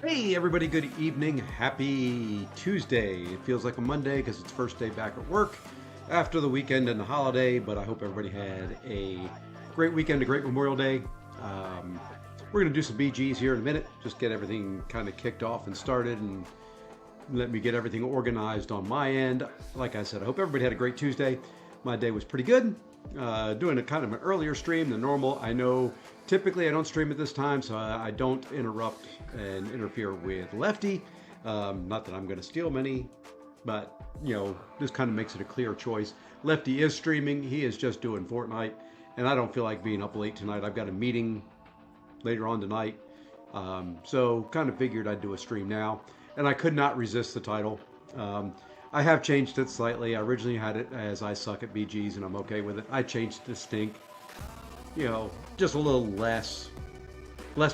Hey, everybody, good evening. Happy Tuesday. It feels like a Monday because it's first day back at work after the weekend and the holiday, but I hope everybody had a great weekend, a great Memorial Day. Um, we're going to do some BGs here in a minute, just get everything kind of kicked off and started and let me get everything organized on my end. Like I said, I hope everybody had a great Tuesday. My day was pretty good. Doing a kind of an earlier stream than normal. I know typically I don't stream at this time, so I don't interrupt and interfere with Lefty. Not that I'm going to steal many, but this kind of makes it a clear choice. Lefty is streaming. He is just doing Fortnite, and I don't feel like being up late tonight. I've got a meeting later on tonight, so kind of figured I'd do a stream now, and I could not resist the title. I have changed it slightly. I originally had it as I suck at BGs, and I'm okay with it. I changed it to stink. Just a little less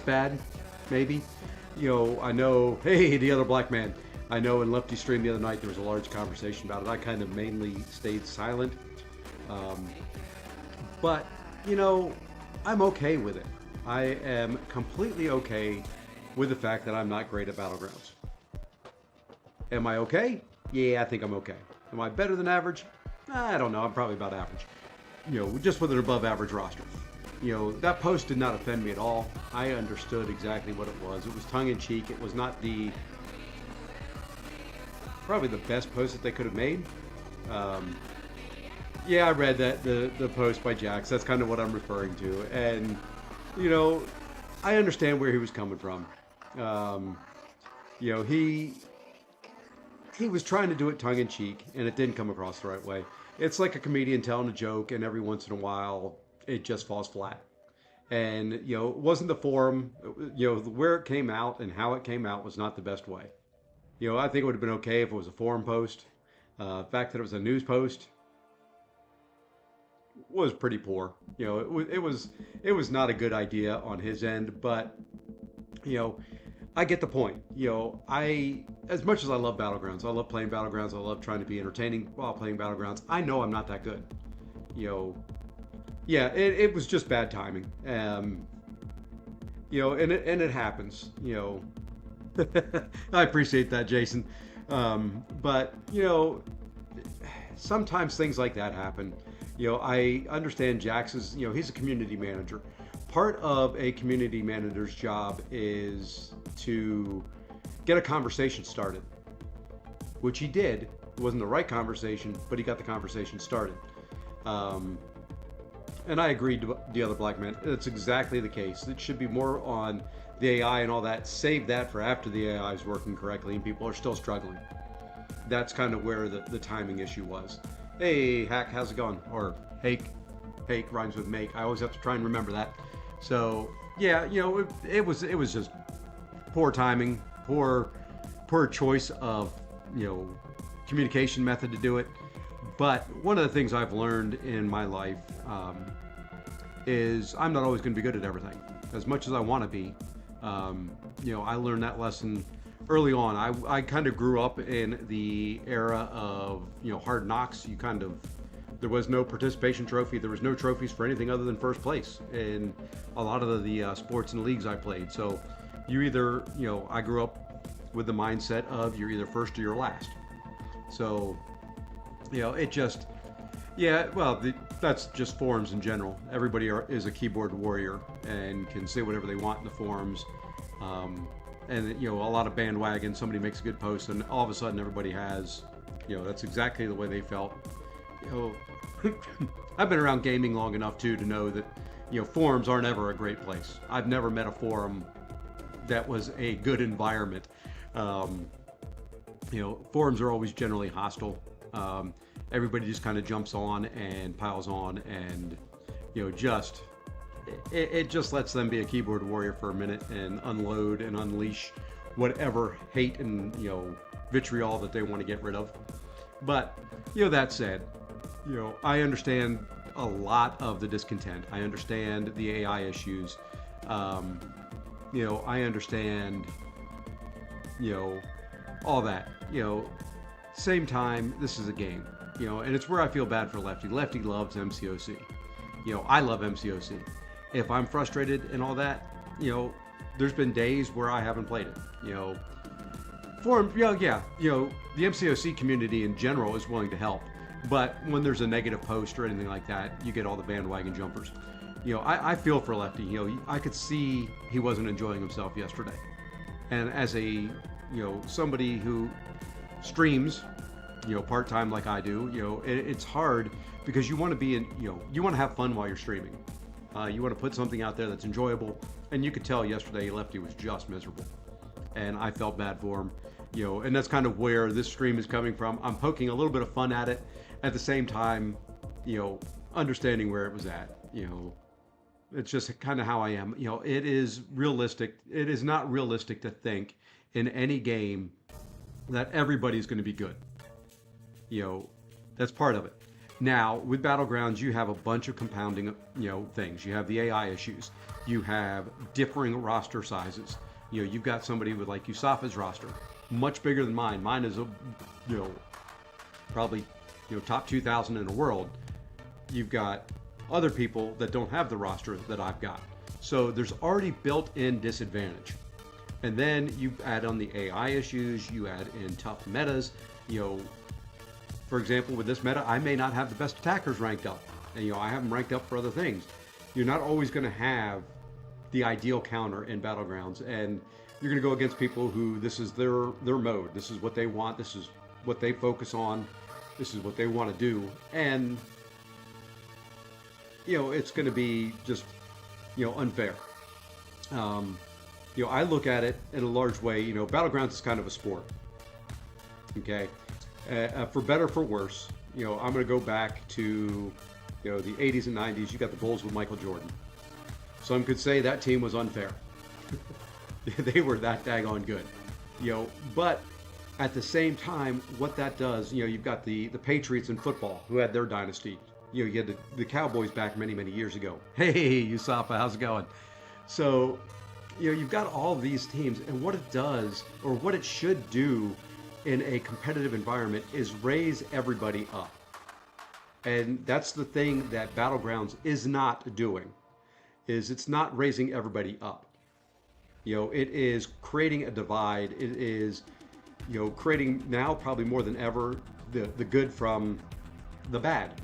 bad, maybe. I know, hey, the other black man. I know in Lefty stream the other night there was a large conversation about it. I kind of mainly stayed silent. But, I'm okay with it. I am completely okay with the fact that I'm not great at Battlegrounds. Am I okay? Yeah, I think I'm okay. Am I better than average? I don't know. I'm probably about average. Just with an above average roster. That post did not offend me at all. I understood exactly what it was. It was tongue in cheek. It was not probably the best post that they could have made. Yeah, I read that the post by Jax. That's kind of what I'm referring to. And, I understand where he was coming from. He was trying to do it tongue in cheek, and it didn't come across the right way. It's like a comedian telling a joke, and every once in a while, it just falls flat. And it wasn't the forum. Where it came out and how it came out was not the best way. I think it would have been okay if it was a forum post. The fact that it was a news post was pretty poor. It was not a good idea on his end, but I get the point. As much as I love Battlegrounds, I love playing Battlegrounds, I love trying to be entertaining while playing Battlegrounds, I know I'm not that good. Yeah, it was just bad timing. And it happens. I appreciate that, Jason. But sometimes things like that happen. I understand Jax is, he's a community manager. Part of a community manager's job is to get a conversation started, which he did. It wasn't the right conversation, but he got the conversation started. And I agreed to the other black man. It's exactly the case. It should be more on the AI and all that. Save that for after the AI is working correctly and people are still struggling. That's kind of where the timing issue was. Hey, Hack, how's it going? Or Hake. Hake rhymes with make. I always have to try and remember that. So yeah, it was just poor timing, poor choice of communication method to do it. But one of the things I've learned in my life is I'm not always going to be good at everything, as much as I want to be. I learned that lesson early on. I kind of grew up in the era of hard knocks. There was no participation trophy. There was no trophies for anything other than first place in a lot of the sports and leagues I played. So you either, I grew up with the mindset of you're either first or you're last. So, it just, that's just forums in general. Everybody is a keyboard warrior and can say whatever they want in the forums. And, a lot of bandwagon, somebody makes a good post and all of a sudden everybody has, that's exactly the way they felt. I've been around gaming long enough too to know that forums aren't ever a great place. I've never met a forum that was a good environment. Forums are always generally hostile. Everybody just kind of jumps on and piles on, and it just lets them be a keyboard warrior for a minute and unload and unleash whatever hate and vitriol that they want to get rid of. But that said, I understand a lot of the discontent. I understand the AI issues. I understand, all that. Same time, this is a game, and it's where I feel bad for Lefty. Lefty loves MCOC. I love MCOC. If I'm frustrated and all that, there's been days where I haven't played it. You know, the MCOC community in general is willing to help, but when there's a negative post or anything like that, you get all the bandwagon jumpers. You know, I feel for Lefty. You know, I could see he wasn't enjoying himself yesterday, and as a somebody who streams, part time like I do, it's hard because you want to be in, you want to have fun while you're streaming. You want to put something out there that's enjoyable, and you could tell yesterday Lefty was just miserable, and I felt bad for him. And that's kind of where this stream is coming from. I'm poking a little bit of fun at it, at the same time, understanding where it was at. It's just kind of how I am. It is realistic. It is not realistic to think in any game that everybody's going to be good. That's part of it. Now, with Battlegrounds, you have a bunch of compounding, things. You have the AI issues. You have differing roster sizes. You've got somebody with like Yusafa's roster, much bigger than mine. Mine is probably, top 2,000 in the world. You've got other people that don't have the roster that I've got. So there's already built-in disadvantage. And then you add on the AI issues, you add in tough metas. For example, with this meta, I may not have the best attackers ranked up. And I have them ranked up for other things. You're not always going to have the ideal counter in Battlegrounds, and you're going to go against people who this is their mode. This is what they want. This is what they focus on. This is what they want to do. And it's going to be just unfair. I look at it in a large way. Battlegrounds is kind of a sport. Okay, for better, for worse. I'm going to go back to the 80s and 90s. You got the Bulls with Michael Jordan. Some could say that team was unfair. They were that daggone good. But at the same time, what that does, you've got the Patriots in football who had their dynasty. You had the Cowboys back many, many years ago. Hey, Yusafa, how's it going? So, you've got all these teams, and what it does, or what it should do in a competitive environment, is raise everybody up. And that's the thing that Battlegrounds is not doing, is it's not raising everybody up. It is creating a divide. It is, creating now probably more than ever the good from the bad.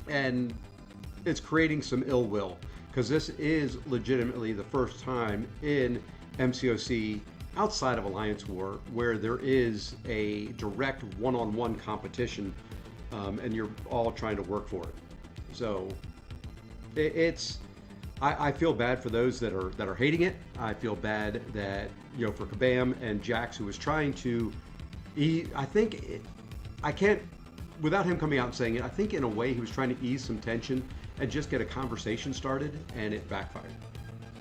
And it's creating some ill will, because this is legitimately the first time in MCOC outside of Alliance War where there is a direct one-on-one competition, and you're all trying to work for it. So I feel bad for those that are hating it. I feel bad that for Kabam and Jax, who was trying to, I can't, without him coming out and saying it, I think in a way he was trying to ease some tension and just get a conversation started, and it backfired.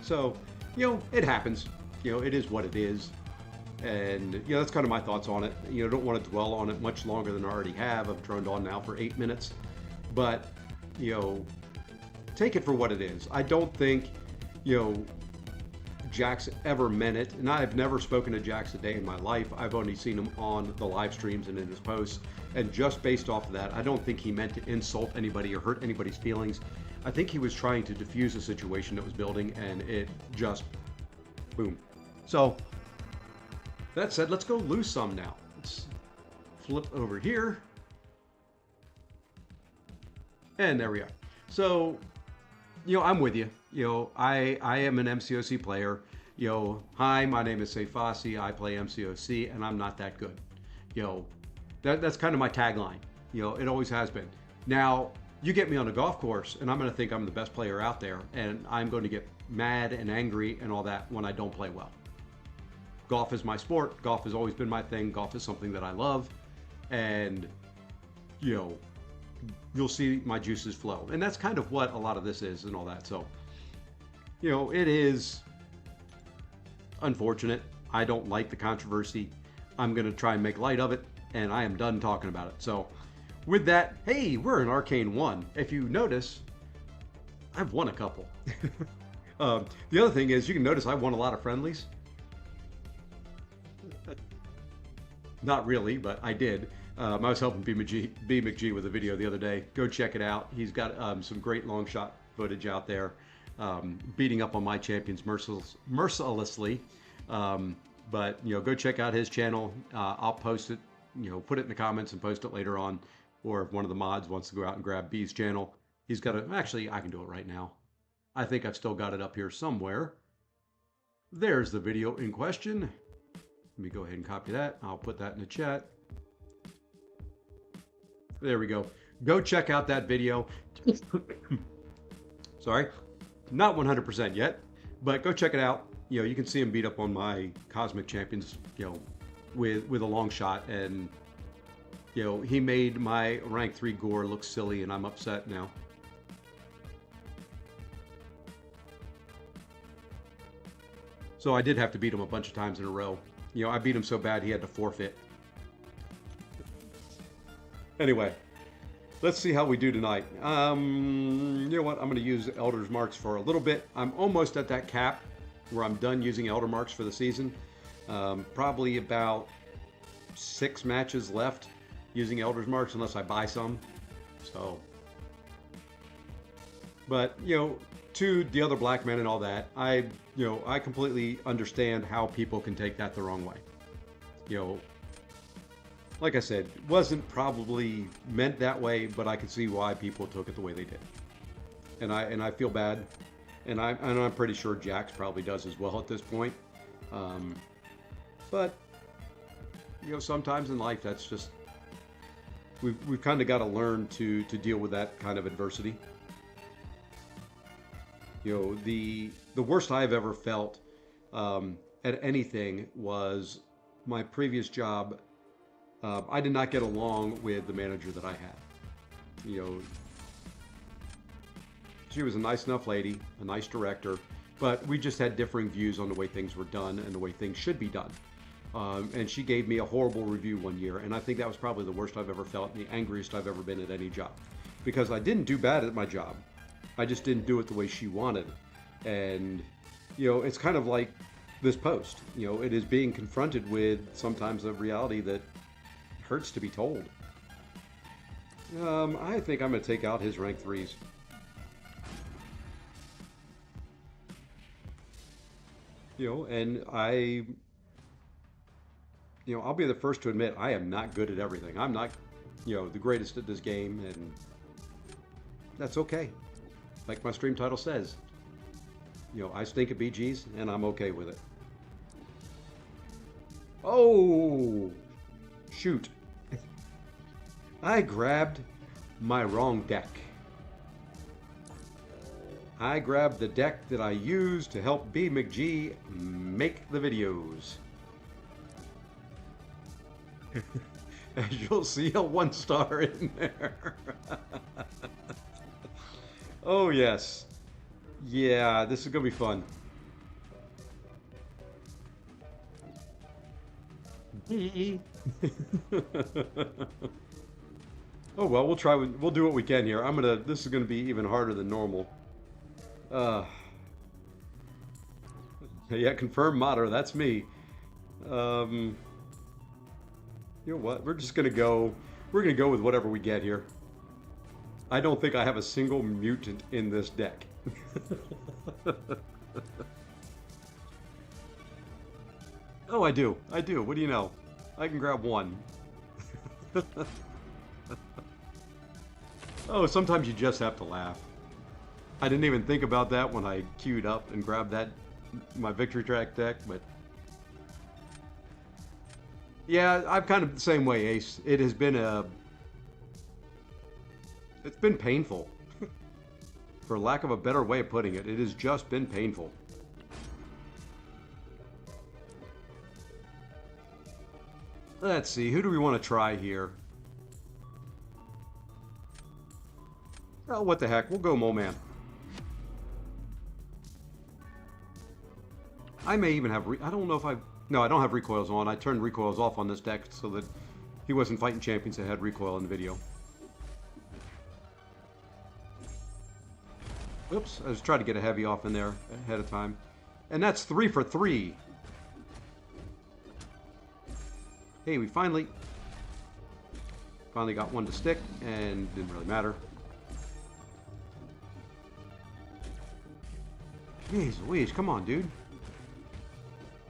So, it happens. It is what it is. And, that's kind of my thoughts on it. Don't want to dwell on it much longer than I already have. I've droned on now for 8 minutes. But, take it for what it is. I don't think, Jax ever meant it, and I've never spoken to Jax a day in my life. I've only seen him on the live streams and in his posts, and just based off of that, I don't think he meant to insult anybody or hurt anybody's feelings. I think he was trying to diffuse a situation that was building, and it just, boom. So, that said, let's go lose some now. Let's flip over here. And there we are. So, I'm with you. I am an MCOC player. Hi, my name is Seifasi. I play MCOC, and I'm not that good. That's kind of my tagline. It always has been. Now, you get me on a golf course, and I'm going to think I'm the best player out there, and I'm going to get mad and angry and all that when I don't play well. Golf is my sport. Golf has always been my thing. Golf is something that I love, and you'll see my juices flow. And that's kind of what a lot of this is and all that. So, it is unfortunate. I don't like the controversy. I'm going to try and make light of it, and I am done talking about it. So, with that, hey, we're in Arcane 1. If you notice, I've won a couple. The other thing is, you can notice I won a lot of friendlies. Not really, but I did. I was helping B McG with a video the other day. Go check it out. He's got some great long shot footage out there. beating up on my champions mercilessly. But go check out his channel. I'll post it, put it in the comments and post it later on. Or if one of the mods wants to go out and grab B's channel, he's got a. Actually, I can do it right now. I think I've still got it up here somewhere. There's the video in question. Let me go ahead and copy that. I'll put that in the chat. There we go. Go check out that video. Sorry, not 100% yet, but go check it out. You can see him beat up on my Cosmic Champions, with a long shot, and he made my rank 3 Gore look silly, and I'm upset now. So I did have to beat him a bunch of times in a row. I beat him so bad he had to forfeit. Anyway, let's see how we do tonight. You know what? I'm going to use Elder's Marks for a little bit. I'm almost at that cap where I'm done using Elder Marks for the season. Probably about 6 matches left using Elder's Marks unless I buy some. So, but to the other black men and all that, I completely understand how people can take that the wrong way. Like I said, it wasn't probably meant that way, but I can see why people took it the way they did. And I feel bad, and I'm pretty sure Jax probably does as well at this point. But sometimes in life, that's just we've kind of got to learn to deal with that kind of adversity. The worst I've ever felt at anything was my previous job. I did not get along with the manager that I had. She was a nice enough lady, a nice director, but we just had differing views on the way things were done and the way things should be done. And she gave me a horrible review one year, and I think that was probably the worst I've ever felt and the angriest I've ever been at any job. Because I didn't do bad at my job. I just didn't do it the way she wanted. And, it's kind of like this post. It is being confronted with sometimes a reality that hurts to be told. I think I'm going to take out his rank 3s. And I'll be the first to admit I am not good at everything. I'm not, the greatest at this game, and that's okay. Like my stream title says, I stink at BGs, and I'm okay with it. Oh, shoot. I grabbed my wrong deck. I grabbed the deck that I used to help B McG make the videos. As you'll see, a 1-star in there. Oh, yes. Yeah, this is going to be fun. Oh, well, we'll try. We'll do what we can here. This is going to be even harder than normal. Yeah, confirm modder. That's me. You know what? We're just going to go. We're going to go with whatever we get here. I don't think I have a single mutant in this deck. Oh, I do. I do. What do you know? I can grab one. Oh, sometimes you just have to laugh. I didn't even think about that when I queued up and grabbed my Victory Track deck, but yeah, I'm kind of the same way, Ace. It has been it's been painful. For lack of a better way of putting it, it has just been painful. Let's see, who do we want to try here? Oh, what the heck, we'll go Moman. I may even have, I don't know if no, I don't have recoils on. I turned recoils off on this deck so that he wasn't fighting champions that had recoil in the video. Oops, I was trying to get a heavy off in there ahead of time. And that's 3 for 3. Hey, we finally got one to stick, and didn't really matter. Jeez Louise, come on, dude.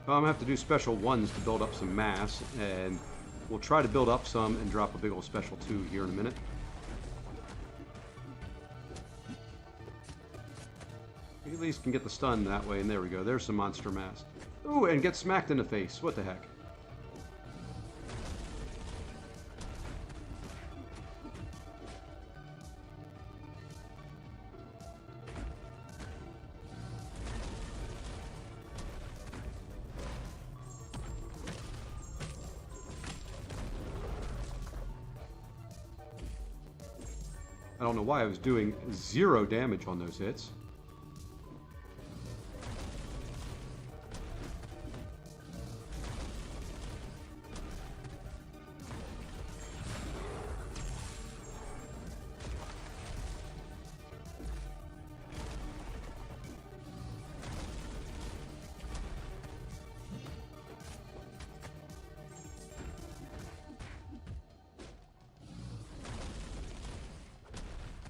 Well, I'm gonna have to do special 1s to build up some mass, and we'll try to build up some and drop a big old special 2 here in a minute. We at least can get the stun that way, and there we go. There's some monster mass. Ooh, and get smacked in the face. What the heck? I don't know why I was doing 0 damage on those hits.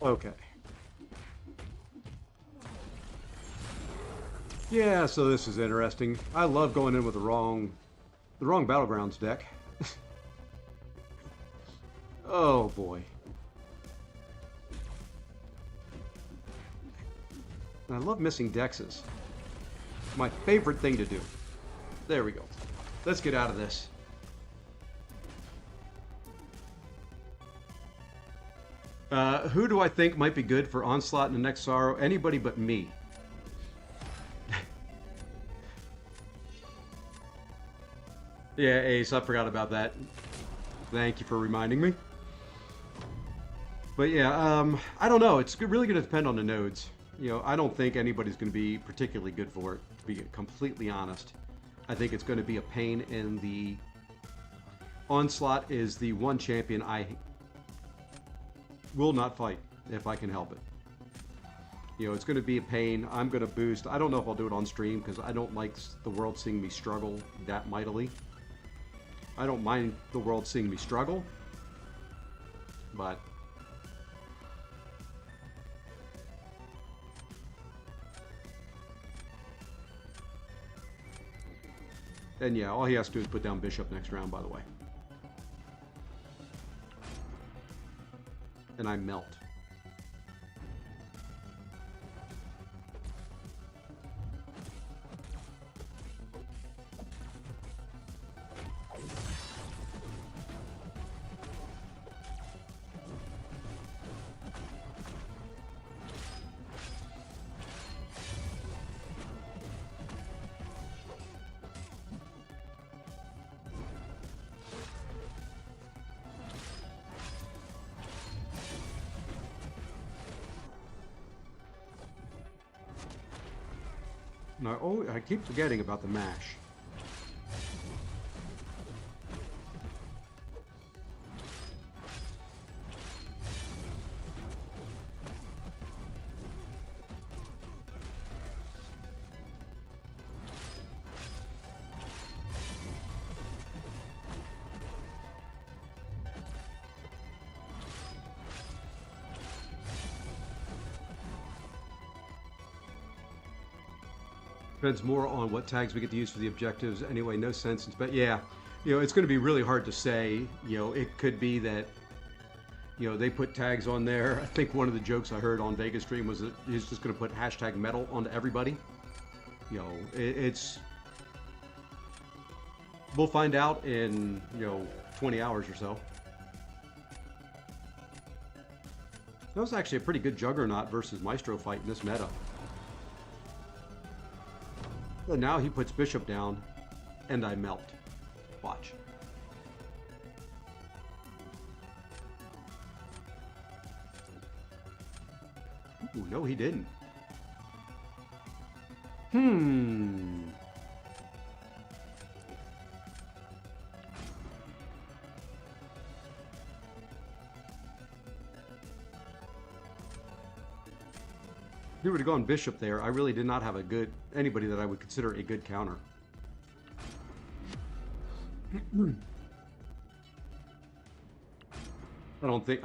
Okay. Yeah, so this is interesting. I love going in with the wrong Battlegrounds deck. Oh boy. And I love missing dexes. My favorite thing to do. There we go. Let's get out of this. Who do I think might be good for Onslaught in the next Sorrow? Anybody but me. Yeah, Ace, I forgot about that. Thank you for reminding me. But yeah, I don't know. It's really going to depend on the nodes. You know, I don't think anybody's going to be particularly good for it, to be completely honest. I think it's going to be a pain in the... Onslaught is the one champion I will not fight if I can help it. You know, it's going to be a pain. I'm going to boost. I don't know if I'll do it on stream because I don't like the world seeing me struggle that mightily. I don't mind the world seeing me struggle, but... And yeah, all he has to do is put down Bishop next round, by the way. And I melt. No, oh, I keep forgetting about the mash. Depends more on what tags we get to use for the objectives. Anyway, no sense. But yeah, you know, it's going to be really hard to say. You know, it could be that, you know, they put tags on there. I think one of the jokes I heard on Vegas Stream was that he's just going to put hashtag metal onto everybody. You know, it's... We'll find out in, you know, 20 hours or so. That was actually a pretty good Juggernaut versus Maestro fight in this meta. And now he puts Bishop down, and I melt. Watch. Ooh, no, he didn't. If he would have gone Bishop there, I really did not have a good... anybody that I would consider a good counter.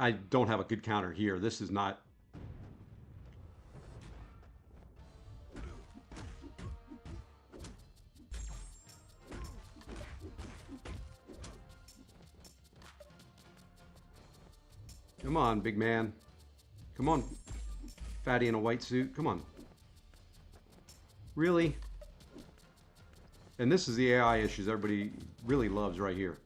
I don't have a good counter here. This is not... Come on, big man. Come on. Fatty in a white suit. Come on. Really? And this is the AI issues everybody really loves right here.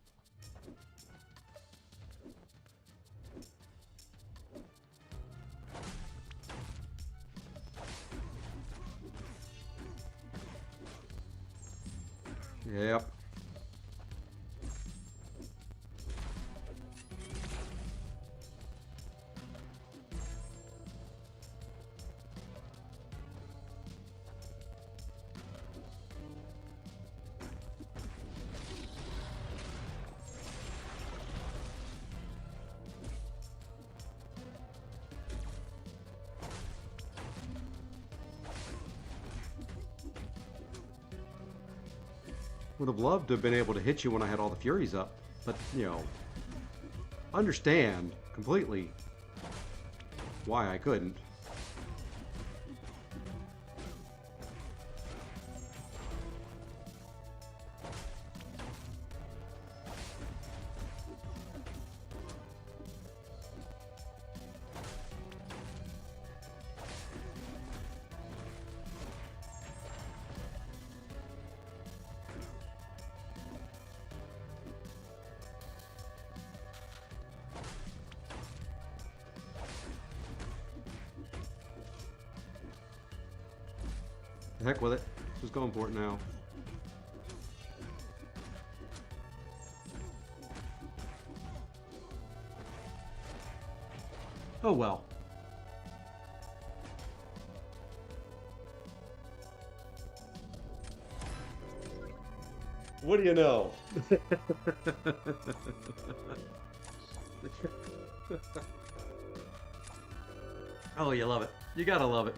Yep. Would have loved to have been able to hit you when I had all the Furies up, but, you know, understand completely why I couldn't. The heck with it. Just going for it now. Oh well. What do you know? Oh, you love it. You gotta love it.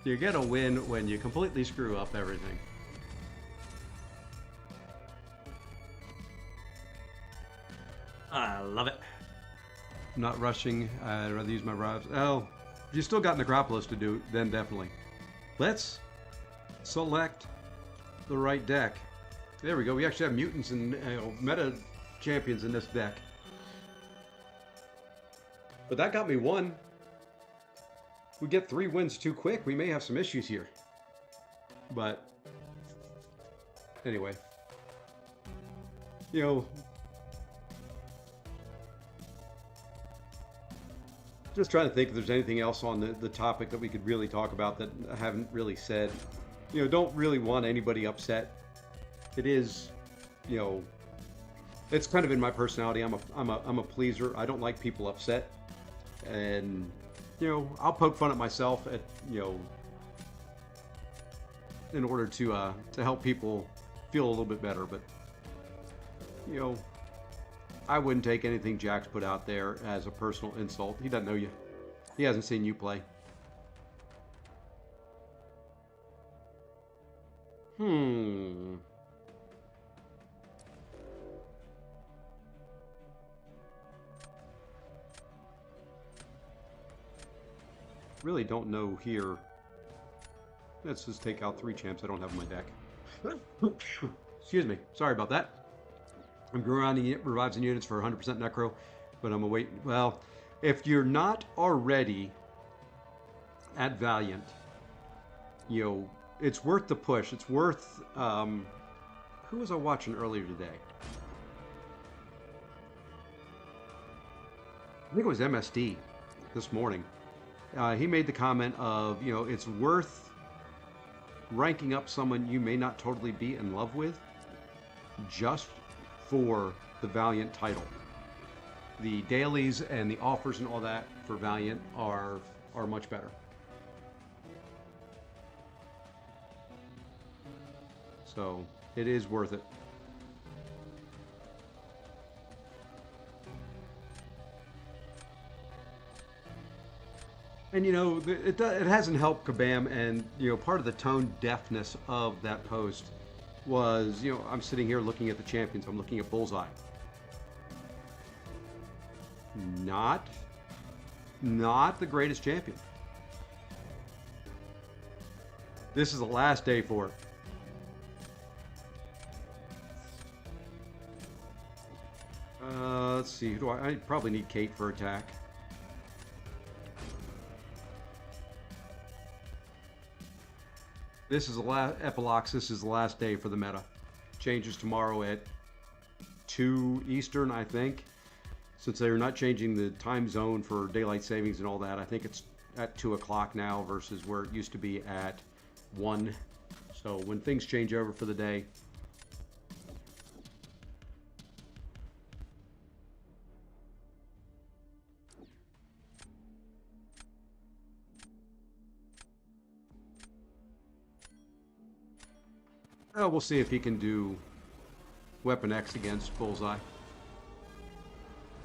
You get a win when you completely screw up everything. I love it. I'm not rushing. I'd rather use my revives. Oh, if you still got Necropolis to do, then definitely. Let's select the right deck. There we go. We actually have mutants and meta champions in this deck. But that got me one. We get 3 wins too quick, we may have some issues here. But anyway, you know, just trying to think if there's anything else on the topic that we could really talk about that I haven't really said. You know, don't really want anybody upset. It is, you know, it's kind of in my personality. I'm a pleaser. I don't like people upset, and you know, I'll poke fun at myself at, you know, in order to help people feel a little bit better. But, you know, I wouldn't take anything Jack's put out there as a personal insult. He doesn't know you. He hasn't seen you play. Really don't know here. Let's just take out 3 champs I don't have in my deck. Excuse me. Sorry about that. I'm grinding revives and units for 100% necro, but I'm awaiting. Well, if you're not already at Valiant, you know, it's worth the push. It's worth. Who was I watching earlier today? I think it was MSD this morning. He made the comment of, you know, it's worth ranking up someone you may not totally be in love with just for the Valiant title. The dailies and the offers and all that for Valiant are much better. So it is worth it. And you know, it hasn't helped Kabam, and you know, part of the tone deafness of that post was, you know, I'm sitting here looking at the champions. I'm looking at Bullseye. Not the greatest champion. This is the last day for it. Let's see. Who do I probably need Kate for attack. This is the last Epilox. This is the last day for the meta. Changes tomorrow at 2 Eastern, I think. Since they're not changing the time zone for daylight savings and all that, I think it's at 2 o'clock now versus where it used to be at 1. So when things change over for the day, we'll see if he can do Weapon X against Bullseye.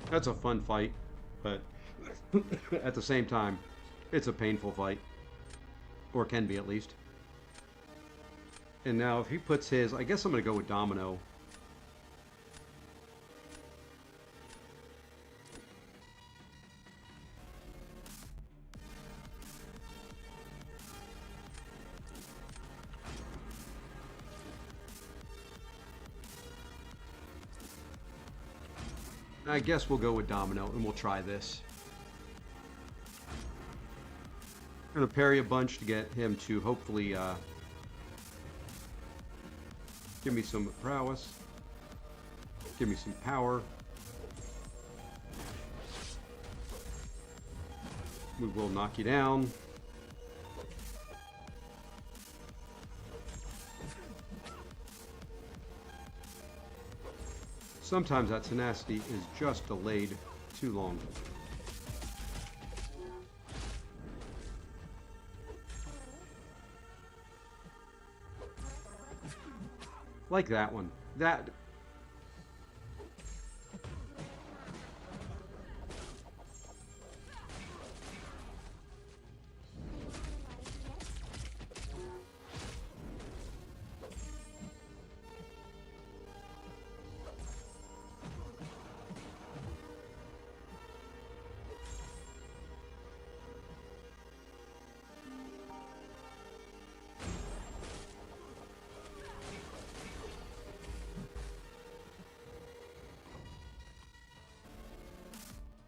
That's a fun fight, but at the same time, it's a painful fight. Or can be, at least. And now if he puts his... I guess I'm going to go with Domino. I guess we'll go with Domino, and we'll try this. I'm going to parry a bunch to get him to hopefully give me some prowess. Give me some power. We will knock you down. Sometimes that tenacity is just delayed too long. Like that one. That...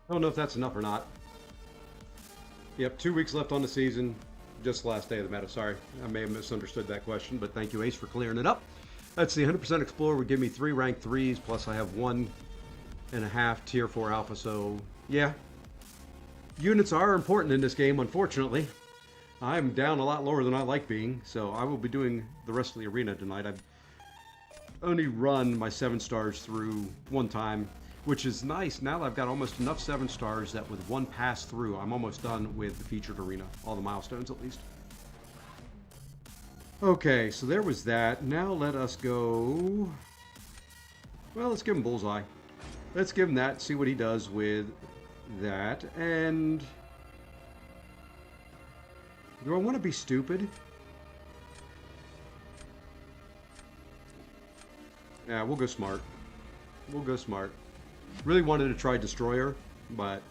I don't know if that's enough or not. Yep, 2 weeks left on the season. Just the last day of the meta. Sorry, I may have misunderstood that question, but thank you, Ace, for clearing it up. That's the 100% Explorer would give me 3 rank 3s, plus I have 1.5 tier 4 alpha, so yeah. Units are important in this game, unfortunately. I'm down a lot lower than I like being, so I will be doing the rest of the arena tonight. I've only run my 7 stars through one time, which is nice. Now that I've got almost enough 7 stars that with one pass through, I'm almost done with the featured arena. All the milestones, at least. Okay, so there was that. Now let us go... Well, let's give him Bullseye. Let's give him that, see what he does with that. And... do I want to be stupid? Yeah, we'll go smart. We'll go smart. Really wanted to try Destroyer, but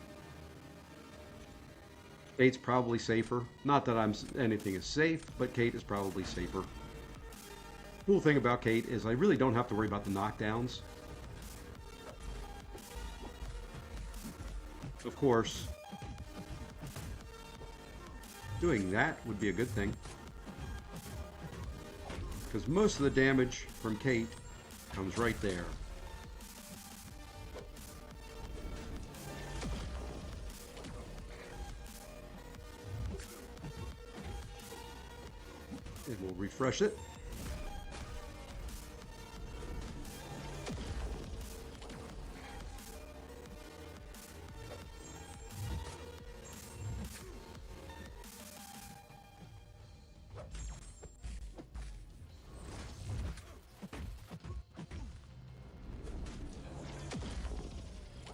Kate's probably safer. Not that anything is safe, but Kate is probably safer. Cool thing about Kate is I really don't have to worry about the knockdowns. Of course, doing that would be a good thing, because most of the damage from Kate comes right there. And we'll refresh it.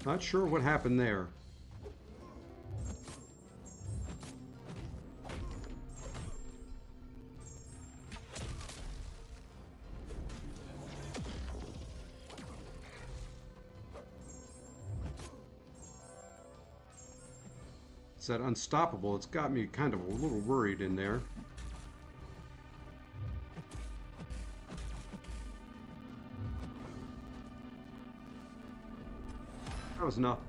Not sure what happened there. It's that unstoppable. It's got me kind of a little worried in there. That was enough.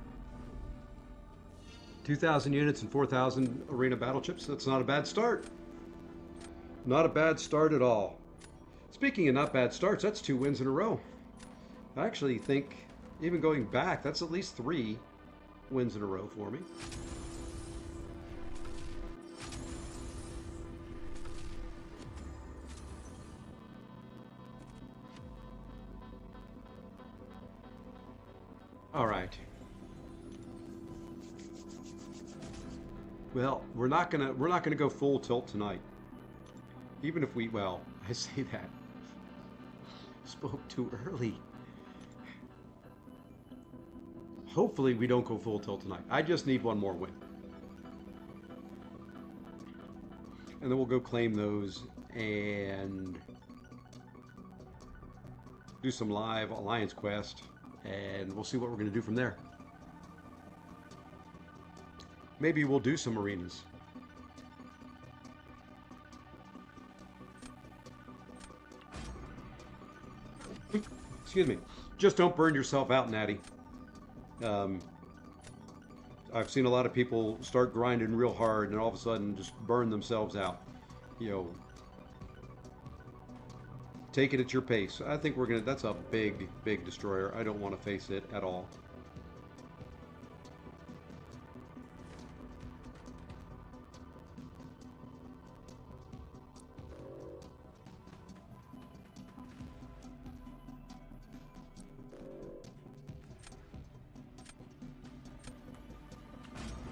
2,000 units and 4,000 arena battle chips. That's not a bad start. Not a bad start at all. Speaking of not bad starts, that's 2 wins in a row. I actually think, even going back, that's at least 3 wins in a row for me. All right. Well, we're not gonna go full tilt tonight. Even if we, well, I say that. Spoke too early. Hopefully we don't go full tilt tonight. I just need one more win. And then we'll go claim those and do some live Alliance quest, and we'll see what we're going to do from there. Maybe we'll do some arenas. Excuse me. Just don't burn yourself out, Natty. I've seen a lot of people start grinding real hard and all of a sudden just burn themselves out. You know, take it at your pace. I think we're gonna, that's a big, big destroyer. I don't want to face it at all.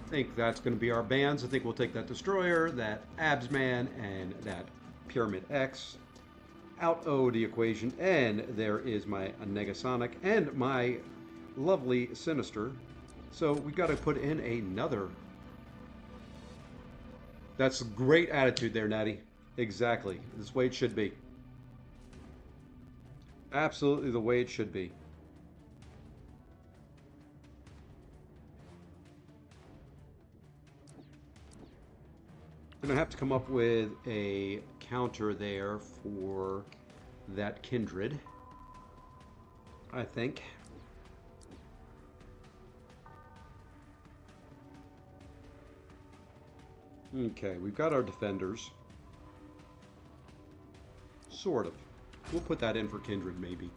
I think that's going to be our bands. I think we'll take that Destroyer, that Absman, and that Pyramid X out of the equation. And there is my Negasonic and my lovely Sinister. So we've got to put in another. That's great attitude there, Natty. Exactly. This way it should be. Absolutely the way it should be. I'm going to have to come up with a counter there for that Kindred, I think. Okay, we've got our defenders. Sort of. We'll put that in for Kindred, maybe.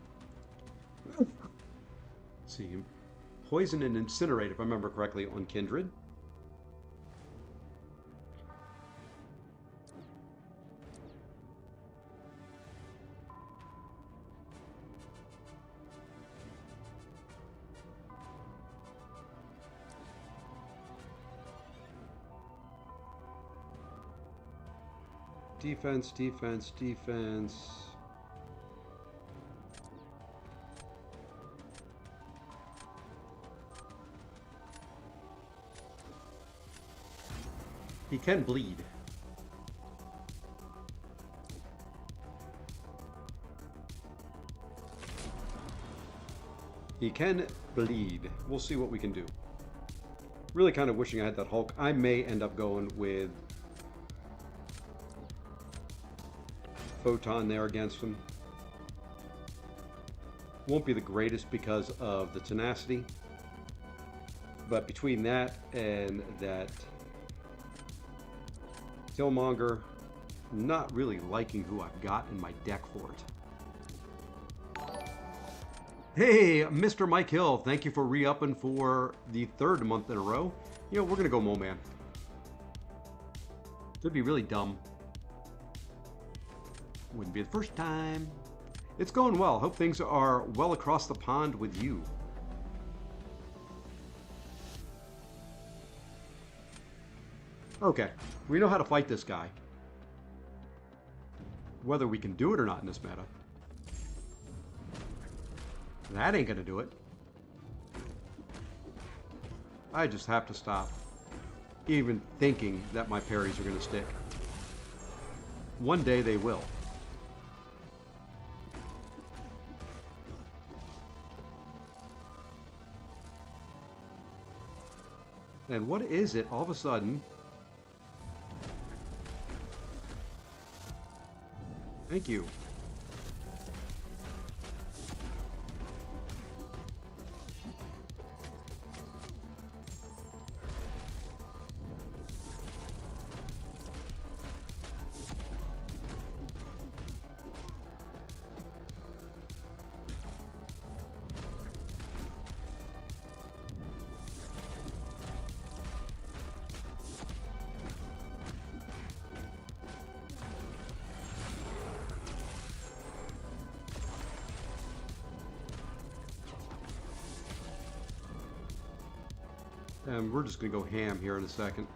Let's see. Poison and Incinerate, if I remember correctly, on Kindred. Defense, defense, defense. He can bleed. He can bleed. We'll see what we can do. Really kind of wishing I had that Hulk. I may end up going with Photon there against him. Won't be the greatest because of the tenacity, but between that and that Killmonger, not really liking who I've got in my deck for it. Hey, Mr. Mike Hill, thank you for re-upping for the 3rd month in a row. You know, we're gonna go Mole Man. It'd be really dumb. Wouldn't be the first time. It's going well. Hope things are well across the pond with you. Okay, we know how to fight this guy. Whether we can do it or not in this meta. That ain't gonna do it. I just have to stop even thinking that my parries are gonna stick. One day they will. And what is it all of a sudden? Thank you. And we're just going to go ham here in a second.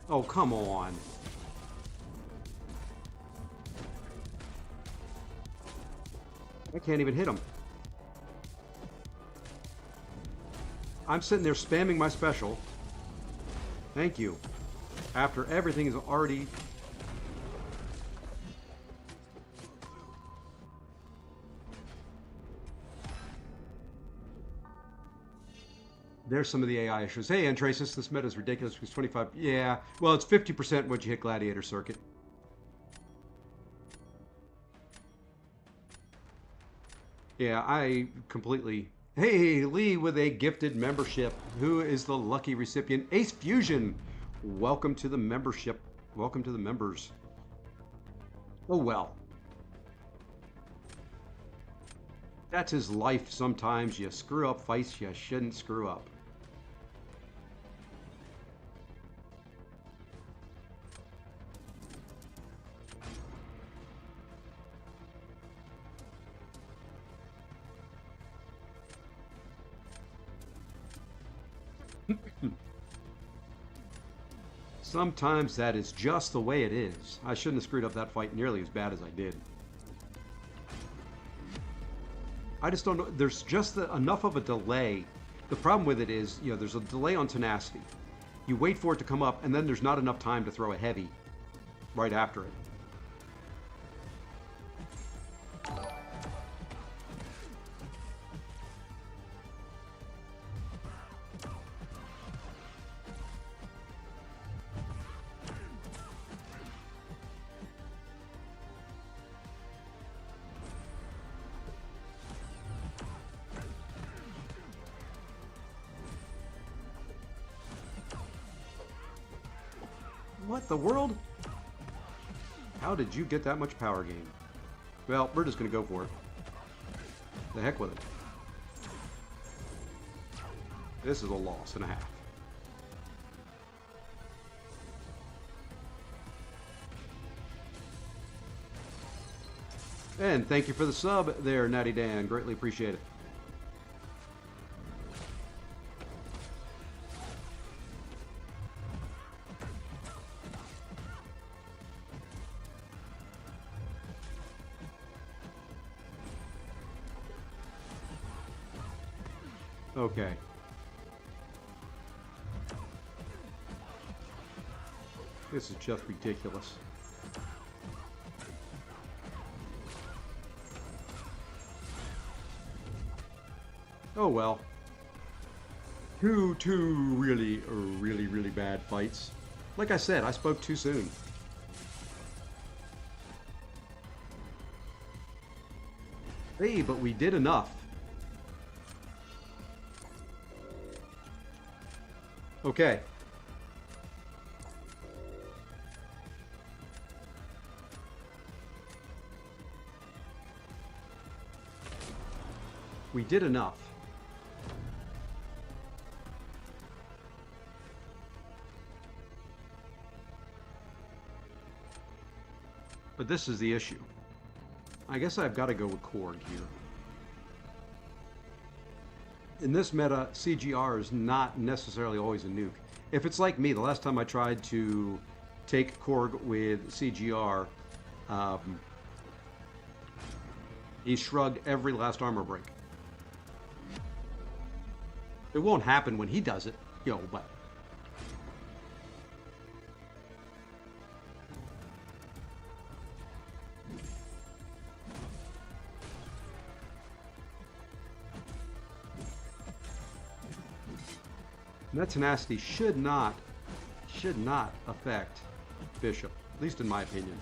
Oh, come on. I can't even hit him. I'm sitting there spamming my special. Thank you. After everything is already... There's some of the AI issues. Hey, Antrasis, this meta is ridiculous because 25... Yeah, well, it's 50% once you hit Gladiator Circuit. Yeah, I completely... Hey, Lee with a gifted membership. Who is the lucky recipient? Ace Fusion. Welcome to the membership. Welcome to the members. Oh, well. That's his life sometimes. You screw up fights you shouldn't screw up. Sometimes that is just the way it is. I shouldn't have screwed up that fight nearly as bad as I did. I just don't know. There's just enough of a delay. The problem with it is, you know, there's a delay on tenacity. You wait for it to come up, and then there's not enough time to throw a heavy right after it. What the world? How did you get that much power gain? Well, we're just going to go for it. The heck with it. This is a loss and a half. And thank you for the sub there, Natty Dan. Greatly appreciate it. Okay. This is just ridiculous. Oh well. Two really bad fights. Like I said, I spoke too soon. Hey, but we did enough. Okay. We did enough. But this is the issue. I guess I've got to go with Korg here. In this meta, CGR is not necessarily always a nuke. If it's like me, the last time I tried to take Korg with CGR, he shrugged every last armor break. It won't happen when he does it, you know, but... That tenacity should not affect Bishop, at least in my opinion.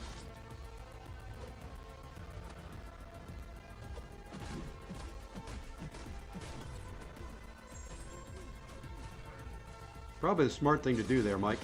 Probably the smart thing to do there, Mike.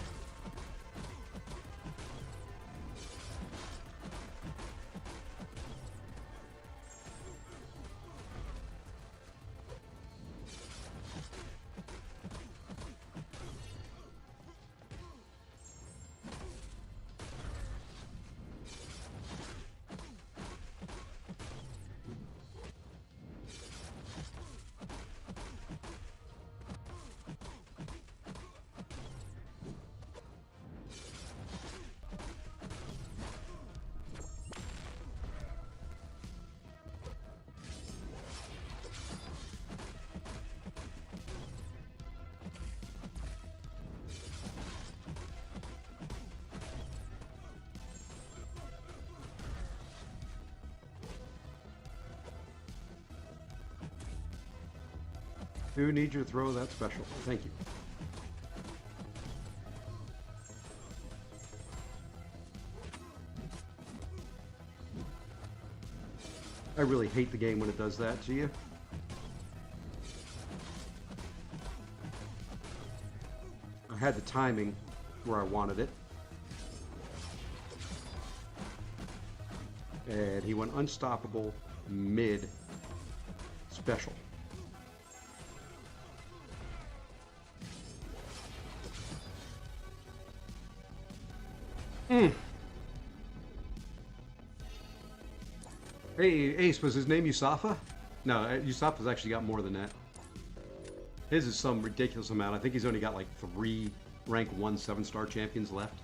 Who needs you to throw that special? Thank you. I really hate the game when it does that to you. I had the timing where I wanted it. And he went unstoppable mid special. Hey, Ace, was his name Yusafa? No, Yusafa's actually got more than that. His is some ridiculous amount. I think he's only got like 3 rank 1 7-star champions left.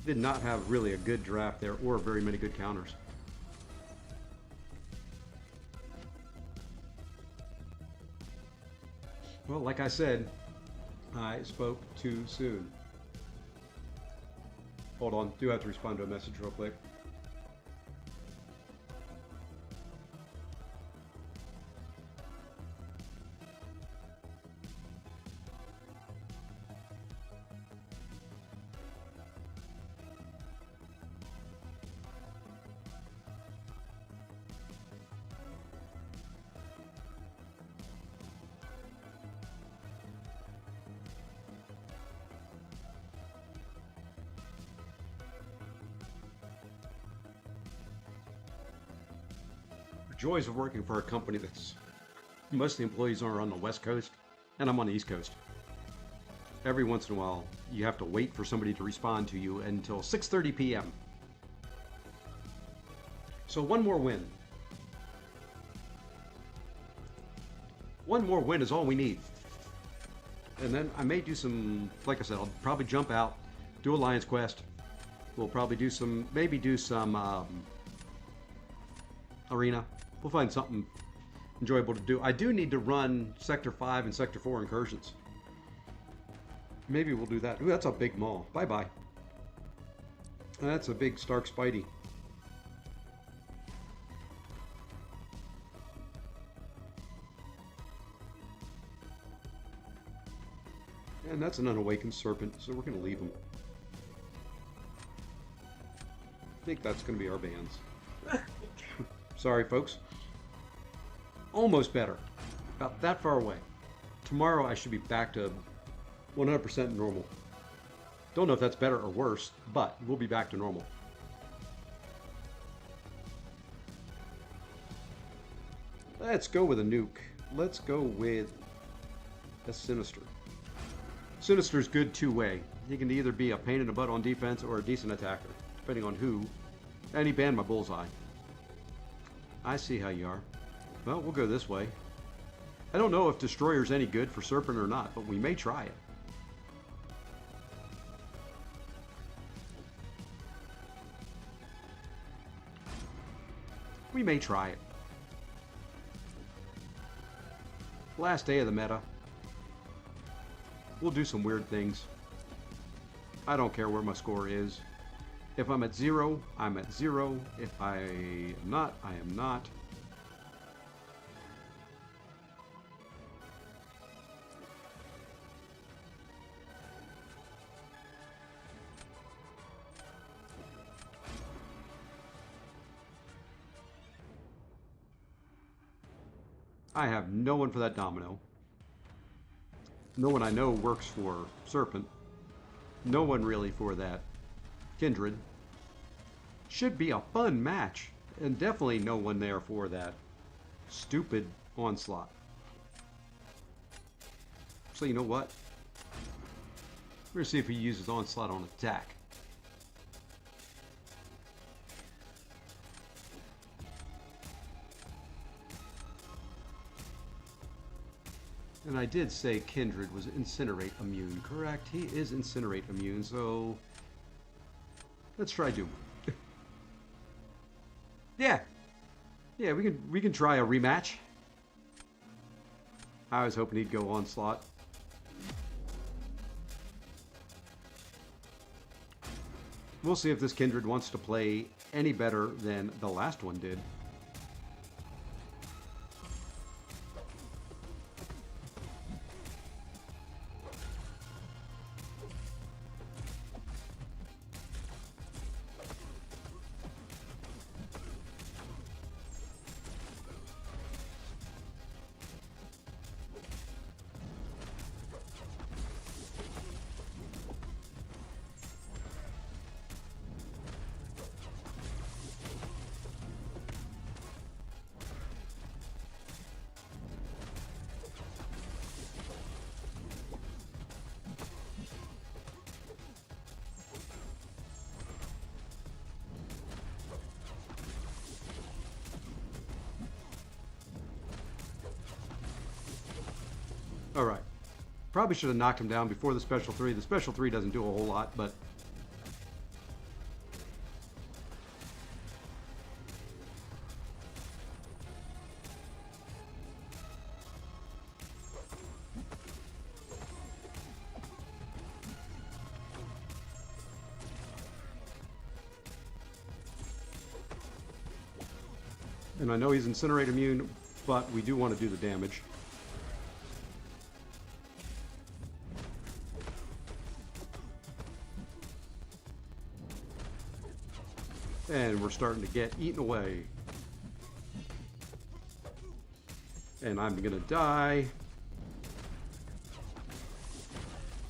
Did not have really a good draft there or very many good counters. Well, like I said, I spoke too soon. Hold on, do have to respond to a message real quick. Joys of working for a company that's most of the employees are on the West Coast and I'm on the East Coast. Every once in a while you have to wait for somebody to respond to you until 6:30 p.m. So one more win. One more win is all we need. And then I may do some, like I said, I'll probably jump out, do Alliance Quest. We'll probably do some, maybe do some arena. We'll find something enjoyable to do. I do need to run Sector 5 and Sector 4 incursions. Maybe we'll do that. Ooh, that's a big mall. Bye-bye. That's a big Stark Spidey. And that's an unawakened serpent, so we're going to leave him. I think that's going to be our bands. Sorry, folks. Almost better. About that far away. Tomorrow I should be back to 100% normal. Don't know if that's better or worse, but we'll be back to normal. Let's go with a nuke. Let's go with a Sinister. Sinister's good two-way. He can either be a pain in the butt on defense or a decent attacker, depending on who. And he banned my bullseye. I see how you are. Well, we'll go this way. I don't know if Destroyer's any good for Serpent or not, but we may try it. We may try it. Last day of the meta. We'll do some weird things. I don't care where my score is. If I'm at 0, I'm at 0. If I am not, I am not. I have no one for that Domino. No one I know works for Serpent. No one really for that Kindred. Should be a fun match. And definitely no one there for that stupid Onslaught. So you know what? We're going to see if he uses Onslaught on attack. And I did say Kindred was Incinerate immune, correct? He is Incinerate immune, so let's try Doom. Yeah, we can try a rematch. I was hoping he'd go Onslaught. We'll see if this Kindred wants to play any better than the last one did. All right. Probably should have knocked him down before the special 3. The special 3 doesn't do a whole lot, but... And I know he's Incinerate immune, but we do want to do the damage. And we're starting to get eaten away. And I'm gonna die.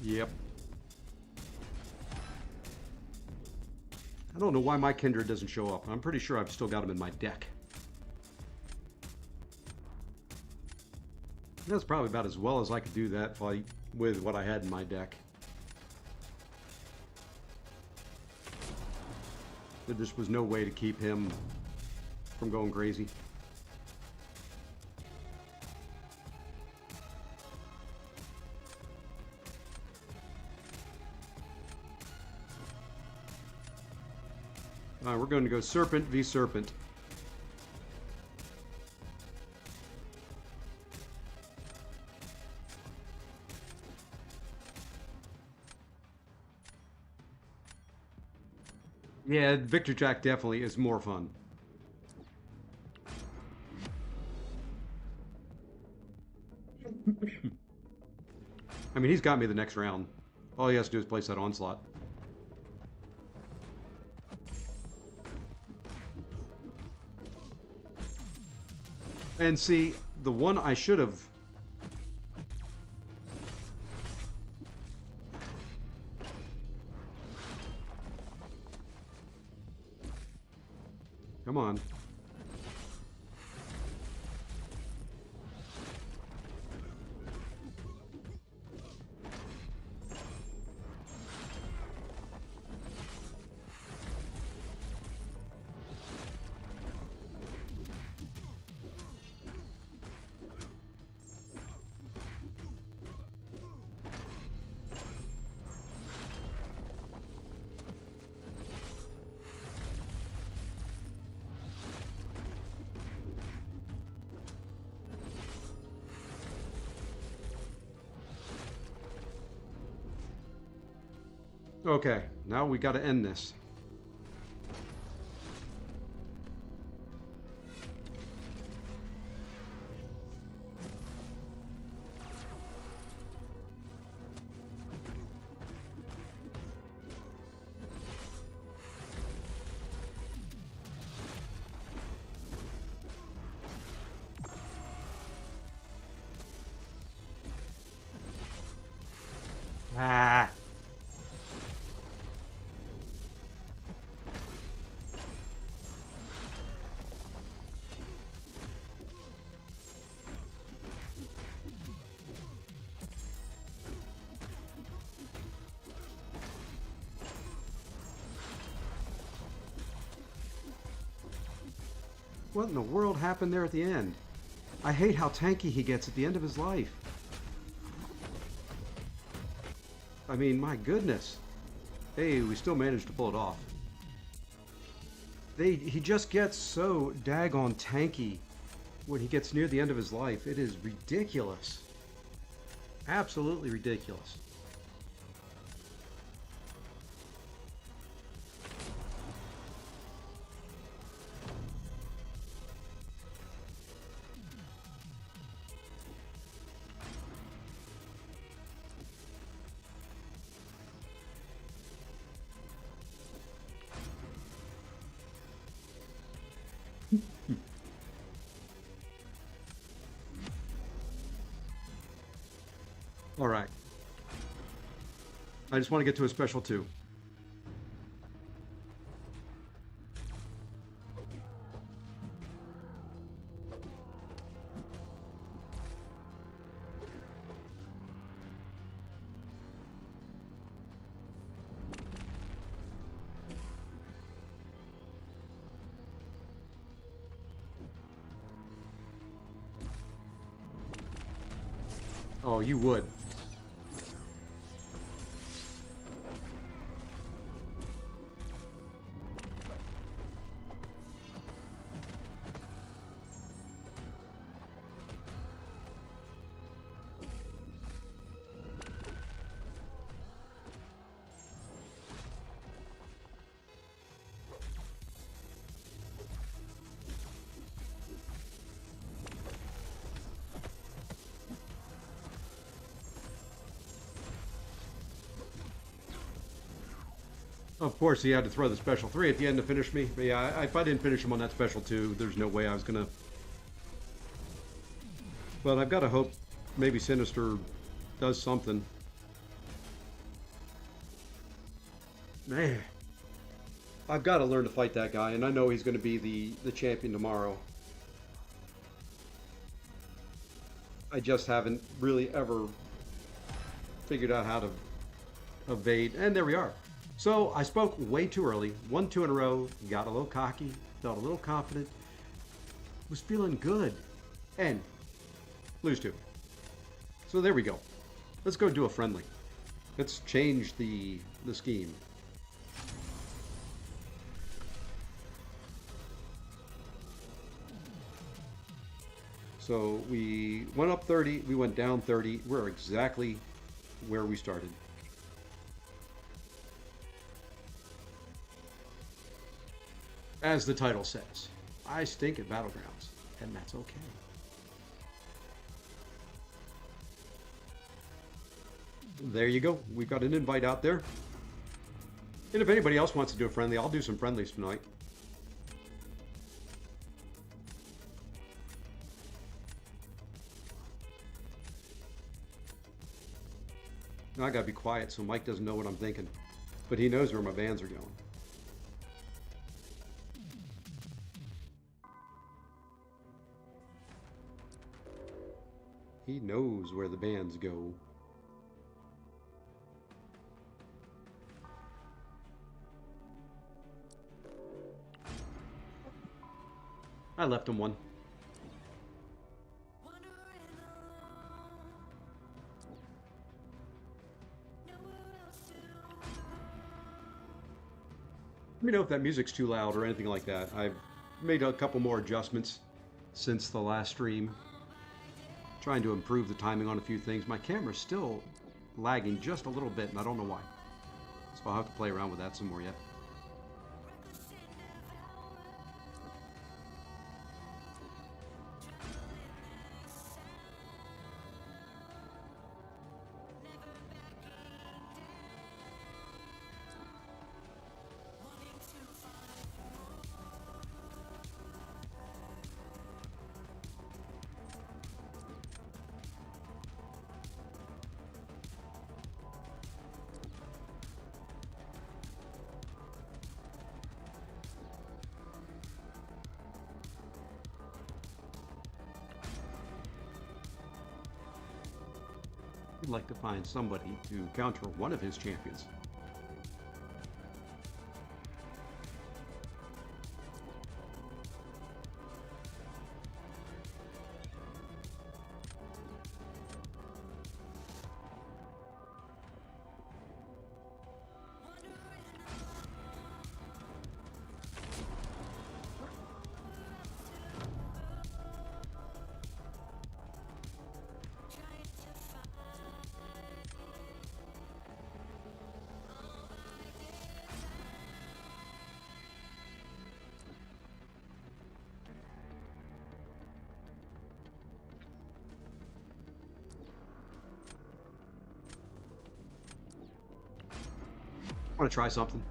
Yep. I don't know why my Kindred doesn't show up. I'm pretty sure I've still got him in my deck. That's probably about as well as I could do that fight with what I had in my deck. There just was no way to keep him from going crazy. We're going to go Serpent v Serpent. Yeah, Victor Jack definitely is more fun. I mean, he's got me the next round. All he has to do is place that Onslaught. And see, the one I should have... Come on. Okay, now we got to end this. Ah. What in the world happened there at the end? I hate how tanky he gets at the end of his life. I mean, my goodness. Hey, we still managed to pull it off. He just gets so daggone tanky when he gets near the end of his life. It is ridiculous. Absolutely ridiculous. I just want to get to a special 2. Oh, you would. Of course, he had to throw the special 3 at the end to finish me. But yeah, if I didn't finish him on that special 2, there's no way I was going to. But I've got to hope maybe Sinister does something. Man. I've got to learn to fight that guy, and I know he's going to be the champion tomorrow. I just haven't really ever figured out how to evade. And there we are. So I spoke way too early, won 2 in a row, got a little cocky, felt a little confident, was feeling good, and lose 2. So there we go. Let's go do a friendly. Let's change the scheme. So we went up 30, we went down 30. We're exactly where we started. As the title says, I stink at Battlegrounds, and that's okay. There you go. We've got an invite out there. And if anybody else wants to do a friendly, I'll do some friendlies tonight. Now I gotta be quiet so Mike doesn't know what I'm thinking. But he knows where my bands are going. He knows where the bands go. I left him one. Let me know if that music's too loud or anything like that. I've made a couple more adjustments since the last stream. Trying to improve the timing on a few things. My camera's still lagging just a little bit, and I don't know why. So I'll have to play around with that some more yet. He'd like to find somebody to counter one of his champions. Want to try something?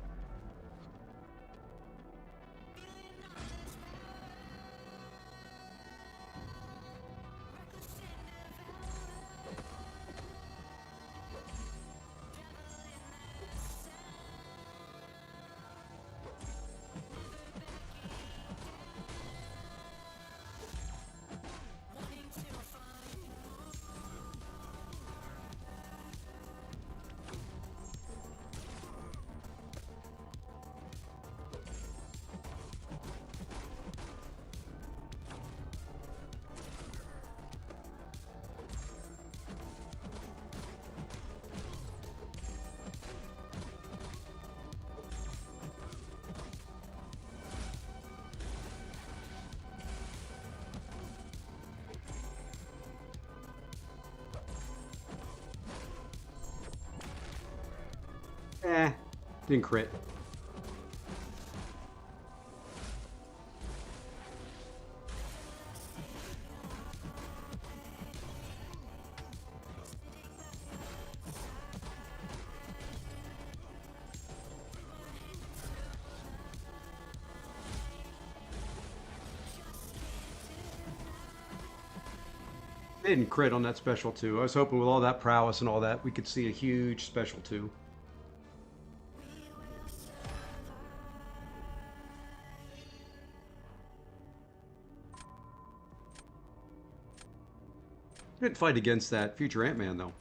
Eh, didn't crit. Didn't crit on that special too. I was hoping with all that prowess and all that, we could see a huge special too. Didn't fight against that future Ant-Man though.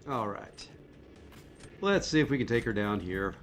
All right. Let's see if we can take her down here.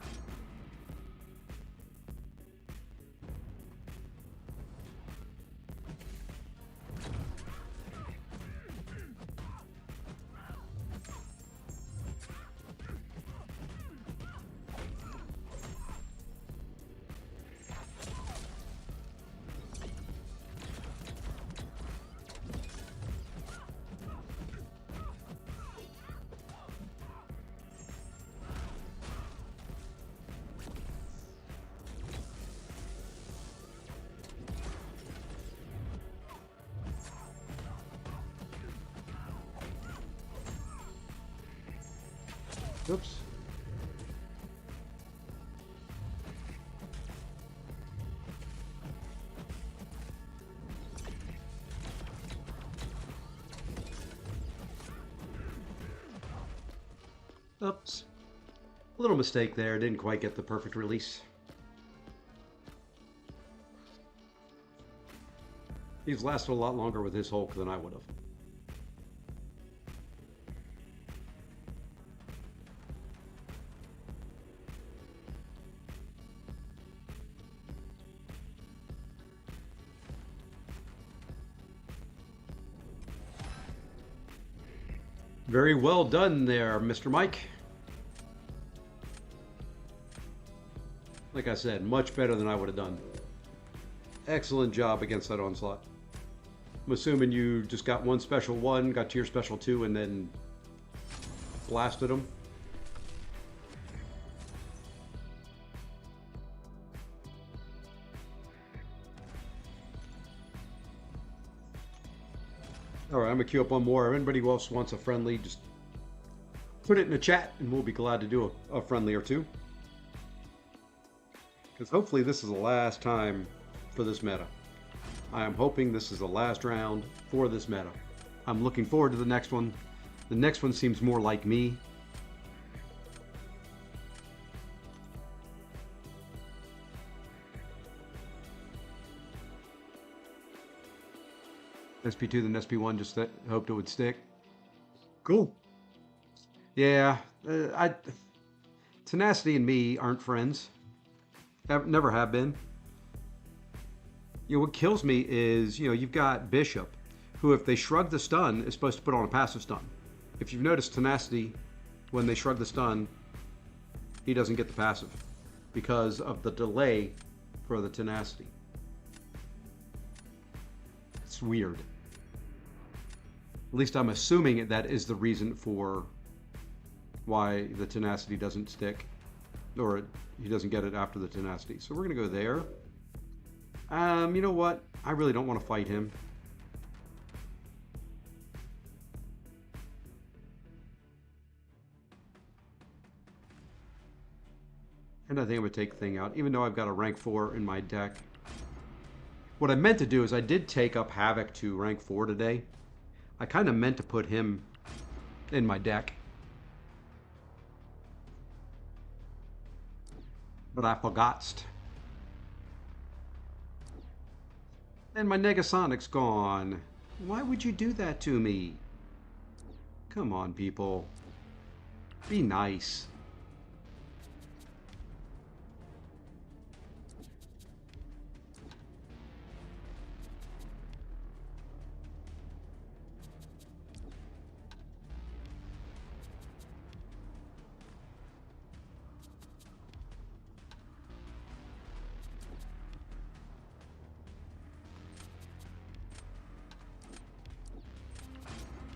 Oops. Oops. A little mistake there. Didn't quite get the perfect release. He's lasted a lot longer with his Hulk than I would have. Very well done there, Mr. Mike. Like I said, much better than I would have done. Excellent job against that onslaught. I'm assuming you just got one special one, got to your special two, and then blasted them. Alright, I'm going to queue up one more. If anybody else wants a friendly, just put it in the chat and we'll be glad to do a friendly or two. Because hopefully this is the last time for this meta. I am hoping this is the last round for this meta. I'm looking forward to the next one. The next one seems more like me. SP2 than SP1, just hoped it would stick. Cool. Yeah, Tenacity and me aren't friends. Never have been. You know, what kills me is, you know, you've got Bishop, who if they shrug the stun, is supposed to put on a passive stun. If you've noticed Tenacity, when they shrug the stun, he doesn't get the passive because of the delay for the Tenacity. It's weird. At least I'm assuming that is the reason for why the Tenacity doesn't stick, or he doesn't get it after the Tenacity. So we're gonna go there. You know what? I really don't want to fight him. And I think I would take Thing out, even though I've got a rank 4 in my deck. What I meant to do is I did take up Havoc to rank 4 today. I kind of meant to put him in my deck. But I forgot. And my Negasonic's gone. Why would you do that to me? Come on, people. Be nice.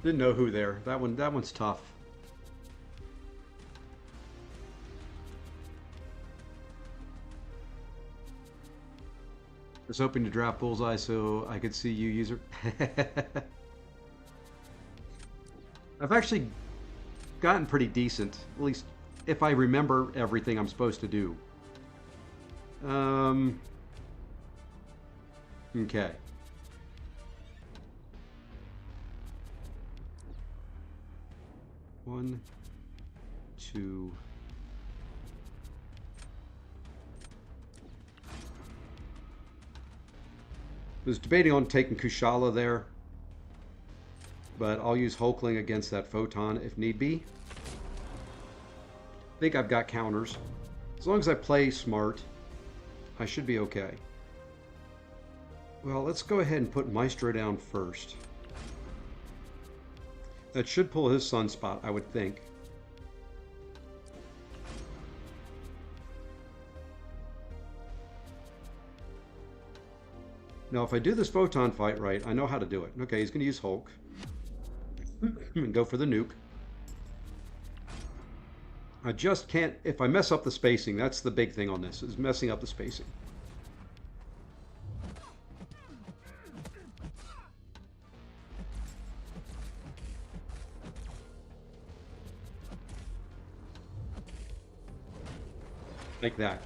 Didn't know who there. That one's tough. I was hoping to draft Bullseye so I could see you, user. I've actually gotten pretty decent, at least if I remember everything I'm supposed to do. Okay. One, two. I was debating on taking Kushala there, but I'll use Hulkling against that Photon if need be. I think I've got counters. As long as I play smart, I should be okay. Well, let's go ahead and put Maestro down first. That should pull his Sunspot, I would think. Now, if I do this Photon fight right, I know how to do it. Okay, he's going to use Hulk. And go for the nuke. I just can't... If I mess up the spacing, that's the big thing on this, is messing up the spacing. Like that.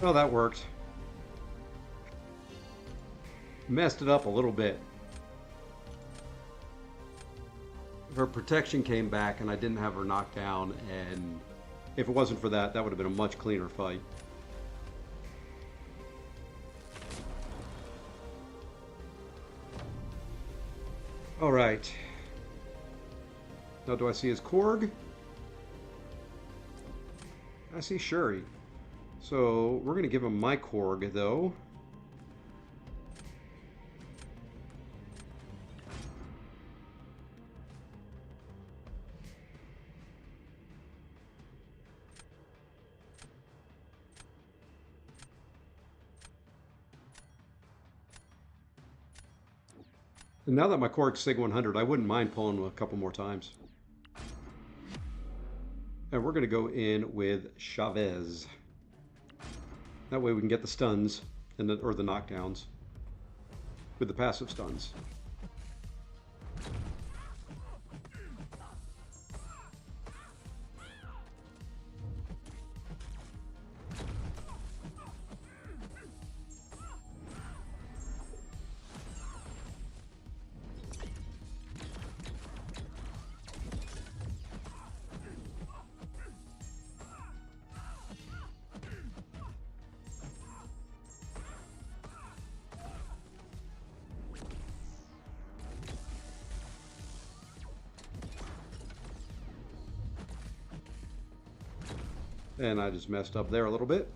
Oh, that worked. Messed it up a little bit. Her protection came back and I didn't have her knocked down, and if it wasn't for that, that would have been a much cleaner fight. All right. Now, do I see his Korg? I see Shuri. So we're going to give him my Korg, though. And now that my Korg's Sig 100, I wouldn't mind pulling a couple more times. And we're going to go in with Chavez. That way we can get the stuns, and or the knockdowns, with the passive stuns. And I just messed up there a little bit.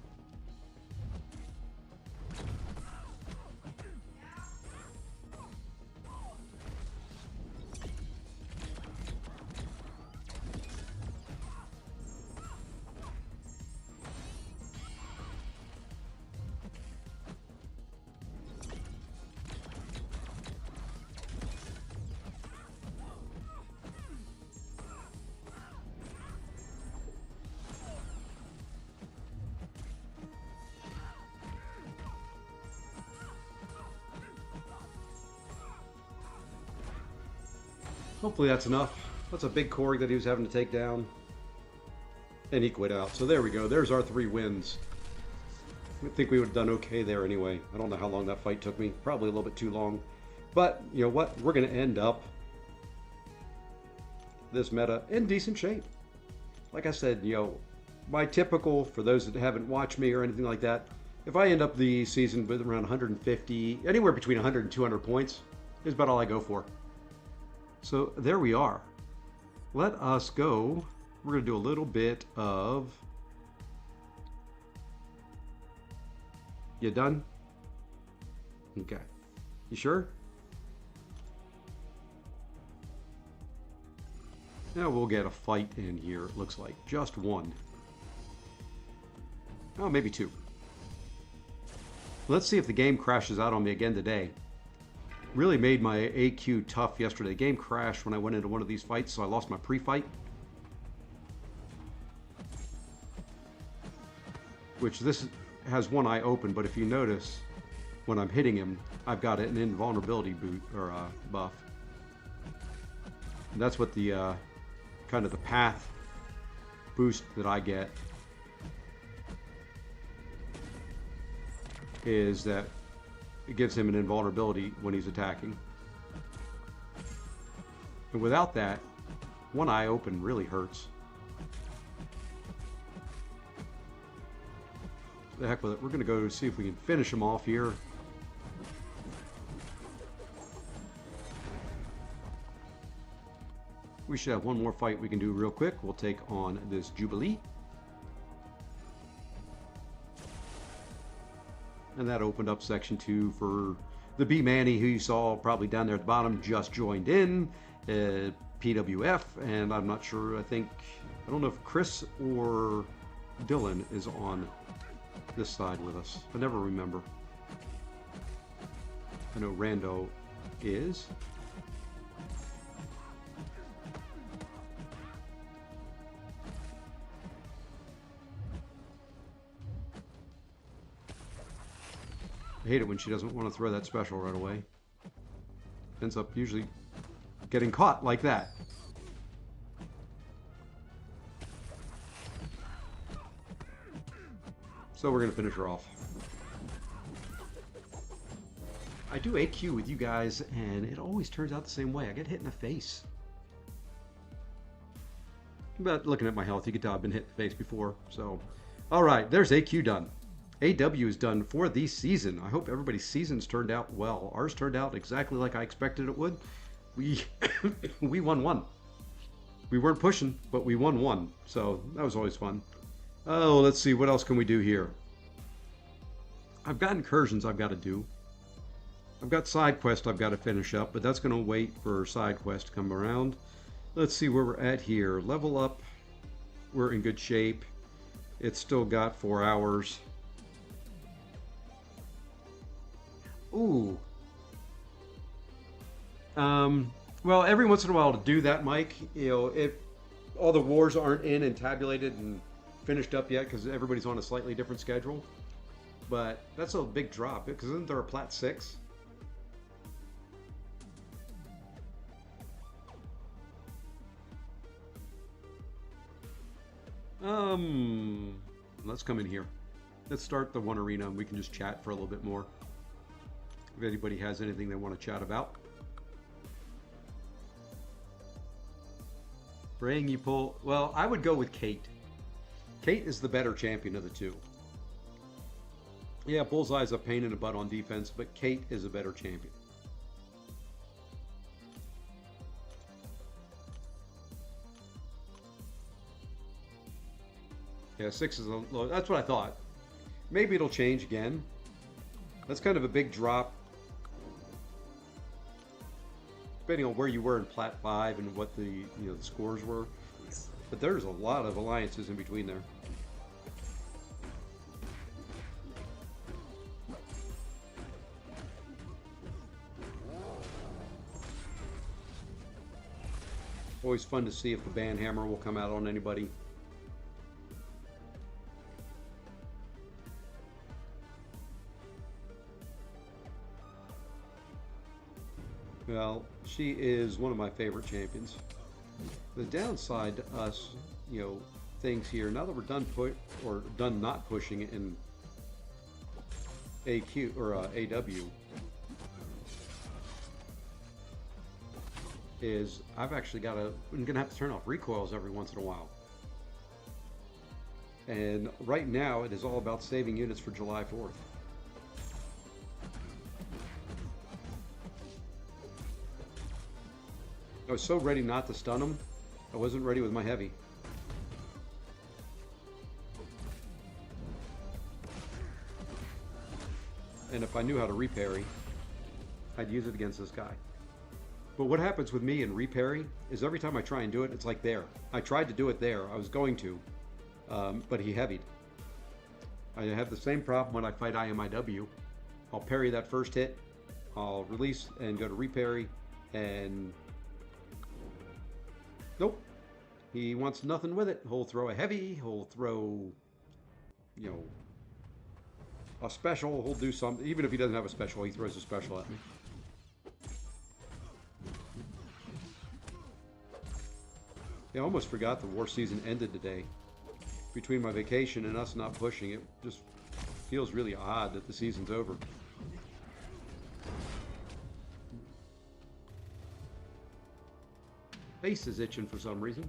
Hopefully that's enough. That's a big Korg that he was having to take down. And he quit out. So there we go. There's our 3 wins. I think we would have done okay there anyway. I don't know how long that fight took me. Probably a little bit too long. But, you know what? We're going to end up this meta in decent shape. Like I said, you know, my typical, for those that haven't watched me or anything like that, if I end up the season with around 150, anywhere between 100 and 200 points, is about all I go for. So there we are. Let us go. We're going to do a little bit of... You done? Okay. You sure? Now we'll get a fight in here, it looks like. Just one. Oh, maybe 2. Let's see if the game crashes out on me again today. Really made my AQ tough yesterday. The game crashed when I went into one of these fights, so I lost my pre-fight. Which this has one eye open, but if you notice, when I'm hitting him, I've got an invulnerability boot or buff. And that's what the kind of the path boost that I get is that it gives him an invulnerability when he's attacking. And without that, one eye open really hurts. The heck with it. We're going to go see if we can finish him off here. We should have one more fight we can do real quick. We'll take on this Jubilee. And that opened up section 2 for the B Manny, who you saw probably down there at the bottom, just joined in. PWF, and I'm not sure, I don't know if Chris or Dylan is on this side with us. I never remember. I know Rando is. I hate it when she doesn't want to throw that special right away. Ends up usually getting caught like that. So we're going to finish her off. I do AQ with you guys, and it always turns out the same way. I get hit in the face. But looking at my health, you can tell I've been hit in the face before. So, all right, there's AQ done. AW is done for the season. I hope everybody's seasons turned out well. Ours turned out exactly like I expected it would. We won 1. We weren't pushing, but we won 1. So that was always fun. Oh, let's see. What else can we do here? I've got incursions I've got to do. I've got side quest I've got to finish up, but that's going to wait for side quest to come around. Let's see where we're at here. Level up. We're in good shape. It's still got 4 hours. Ooh. Well, every once in a while to do that, Mike, you know, if all the wars aren't in and tabulated and finished up yet, because everybody's on a slightly different schedule. But that's a big drop, because isn't there a Plat 6? Let's come in here. Let's start the one arena and we can just chat for a little bit more. If anybody has anything they want to chat about. Praying you pull... Well, I would go with Kate. Kate is the better champion of the two. Yeah, Bullseye's a pain in the butt on defense, but Kate is a better champion. Yeah, 6 is a low. That's what I thought. Maybe it'll change again. That's kind of a big drop, depending on where you were in Plat 5 and what the scores were. But there's a lot of alliances in between there. Always fun to see if the Banhammer will come out on anybody. Well, she is one of my favorite champions. The downside to us, things here, now that we're done not pushing it in AQ or AW, is I'm gonna have to turn off recoils every once in a while. And right now it is all about saving units for July 4th. I was so ready not to stun him, I wasn't ready with my heavy. And if I knew how to reparry, I'd use it against this guy. But what happens with me in reparry is every time I try and do it, it's like there. I tried to do it there, I was going to, but he heavied. I have the same problem when I fight IMIW. I'll parry that first hit, I'll release and go to reparry, and nope. He wants nothing with it. He'll throw a heavy, he'll throw, a special, he'll do something. Even if he doesn't have a special, he throws a special at me. Yeah, I almost forgot the war season ended today. Between my vacation and us not pushing, it just feels really odd that the season's over. Face is itching for some reason.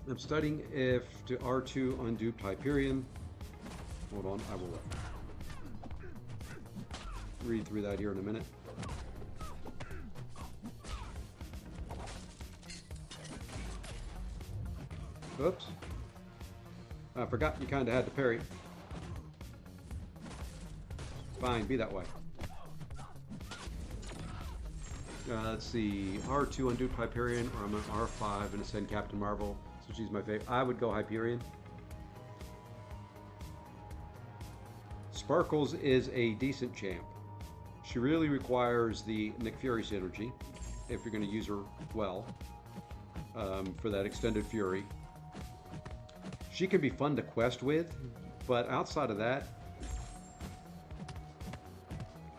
I'm studying if to R2 unduped Hyperion. Hold on, I will read through that here in a minute. Oops. I forgot you kind of had to parry. Fine, be that way. Let's see, R2 unduped Hyperion, or I'm an R5 and ascend Captain Marvel. So she's my favorite. I would go Hyperion. Sparkles is a decent champ. She really requires the Nick Fury synergy, if you're going to use her well, for that extended Fury. She can be fun to quest with, but outside of that,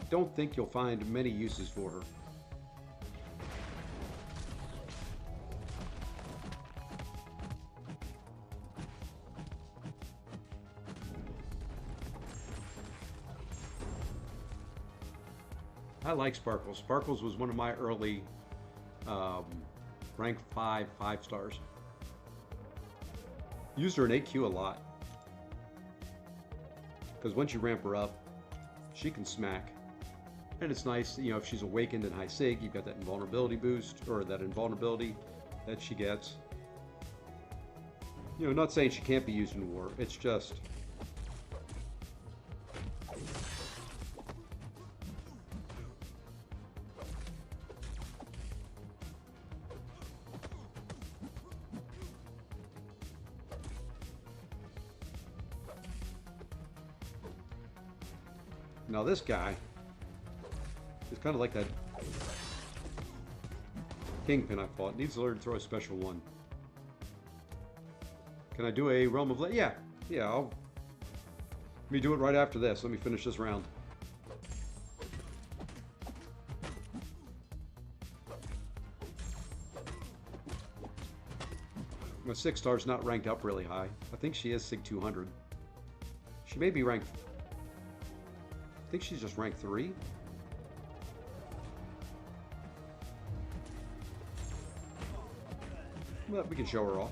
don't think you'll find many uses for her. I like Sparkles. Sparkles was one of my early rank 5 stars. Used her in AQ a lot. Because once you ramp her up, she can smack. And it's nice, if she's awakened in high sig, you've got that invulnerability boost, or that invulnerability that she gets. Not saying she can't be used in war, it's just... Now this guy is kind of like that Kingpin I fought. Needs to learn to throw a special one. Can I do a Realm of Light? Yeah, let me do it right after this. Let me finish this round. My 6-star's not ranked up really high. I think she is SIG 200. She may be ranked... I think she's just ranked 3. But we can show her off.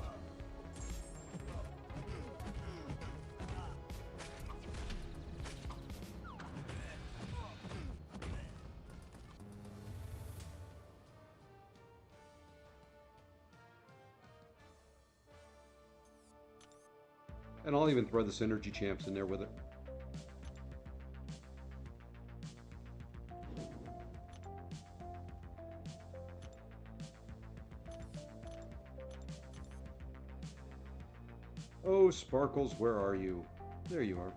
And I'll even throw the Synergy Champs in there with it. Oh, Sparkles, where are you? There you are.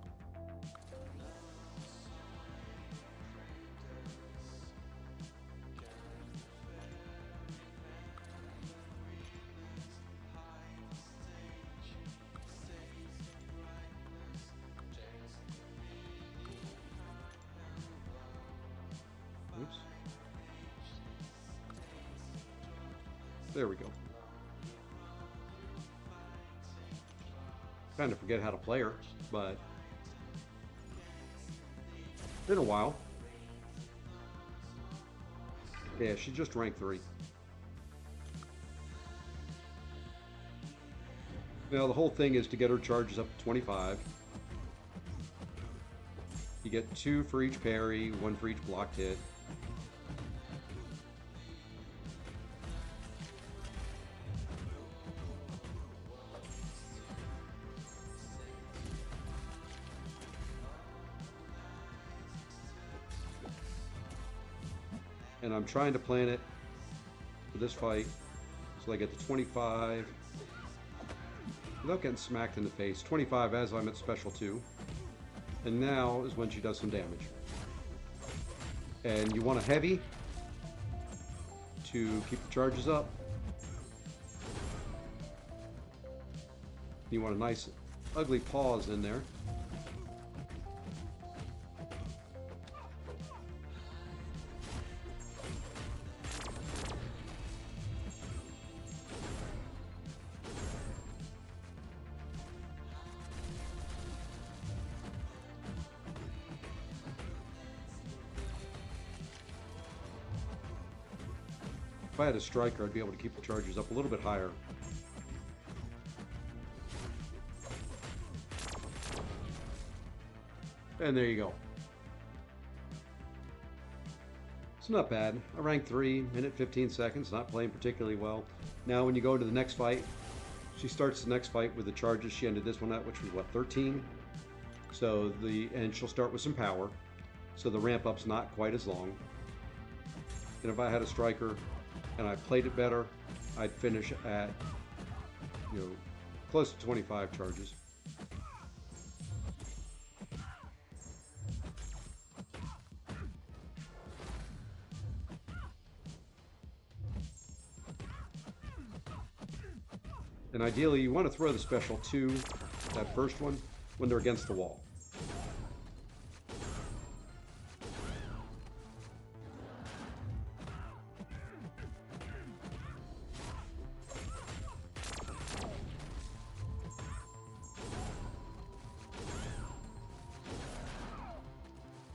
Oops. There we go. Kind of forget how to play her, but been a while. Yeah, she just ranked 3. Now the whole thing is to get her charges up to 25. You get 2 for each parry, 1 for each blocked hit. And I'm trying to plan it for this fight so I get to 25 without getting smacked in the face. 25 as I'm at special 2. And now is when she does some damage. And you want a heavy to keep the charges up. You want a nice ugly pause in there. If I had a striker, I'd be able to keep the charges up a little bit higher. And there you go. It's not bad. I ranked 3, minute 15 seconds, not playing particularly well. Now when you go to the next fight, she starts the next fight with the charges she ended this one at, which was what, 13? So and she'll start with some power. So the ramp up's not quite as long. And if I had a striker and I played it better, I'd finish at, close to 25 charges. And ideally, you want to throw the special 2, that first one, when they're against the wall.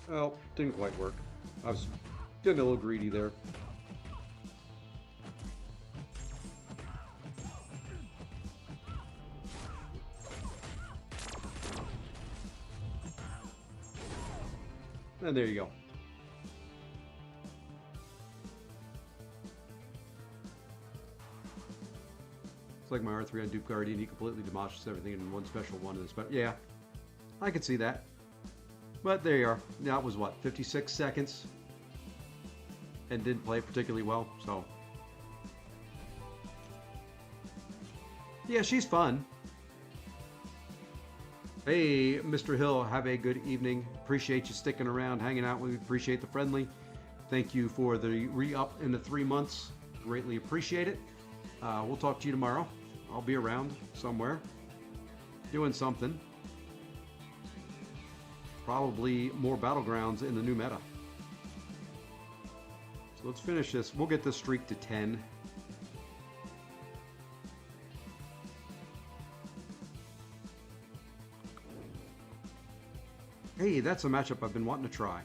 Well, didn't quite work. I was getting a little greedy there. And there you go. It's like my R3 on Duke Guardian. He completely demolishes everything in one special one. Yeah, I could see that. But there you are. That was what, 56 seconds? And didn't play particularly well, so. Yeah, she's fun. Hey, Mr. Hill, have a good evening. Appreciate you sticking around, hanging out with me. Appreciate the friendly. Thank you for the re-up in the 3 months. Greatly appreciate it. We'll talk to you tomorrow. I'll be around somewhere doing something. Probably more Battlegrounds in the new meta. So let's finish this. We'll get this streak to 10. Hey, that's a matchup I've been wanting to try.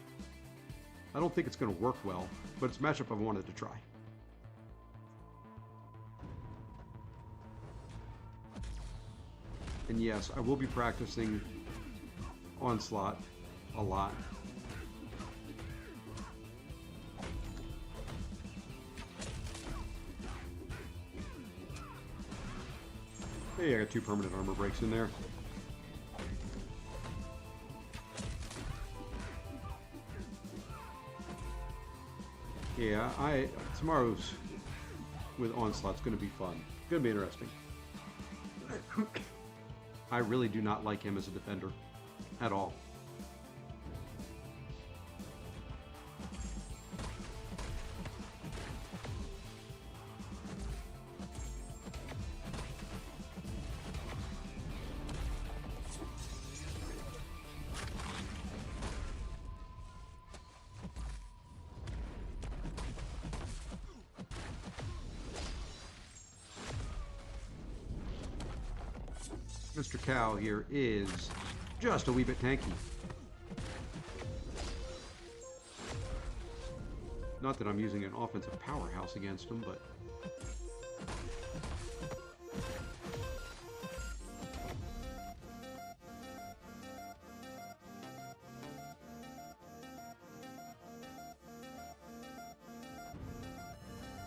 I don't think it's going to work well, but it's a matchup I've wanted to try. And yes, I will be practicing Onslaught a lot. Hey, I got 2 permanent armor breaks in there. Yeah, tomorrow's with Onslaught's going to be fun. Going to be interesting. I really do not like him as a defender at all. Mr. Cow here is just a wee bit tanky. Not that I'm using an offensive powerhouse against him, but...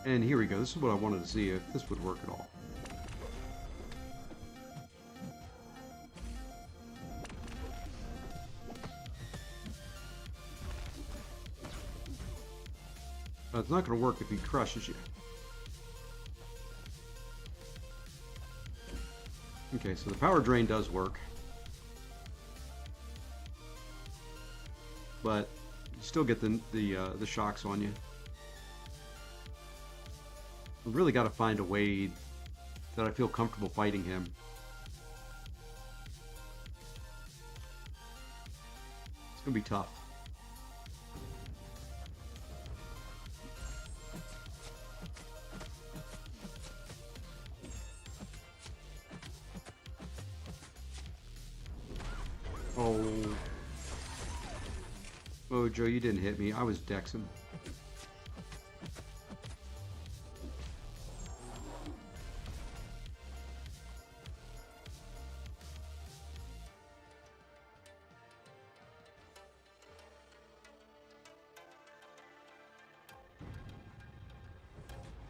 And here we go. This is what I wanted to see, if this would work at all. It's not going to work if he crushes you. Okay, so the power drain does work. But you still get the shocks on you. I've really got to find a way that I feel comfortable fighting him. It's going to be tough. Oh, Joe, you didn't hit me. I was dexing.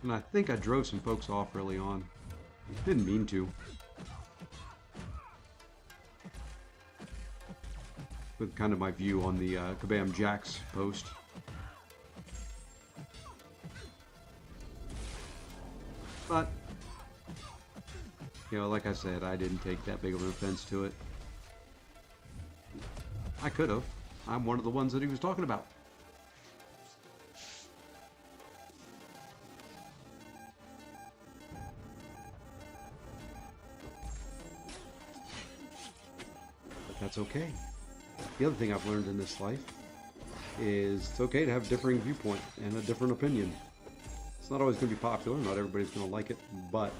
And I think I drove some folks off early on. Didn't mean to. With kind of my view on the Kabam Jax post. But, you know, like I said, I didn't take that big of an offense to it. I could have. I'm one of the ones that he was talking about. But that's okay. The other thing I've learned in this life is it's okay to have differing viewpoint and a different opinion. It's not always going to be popular, not everybody's going to like it, but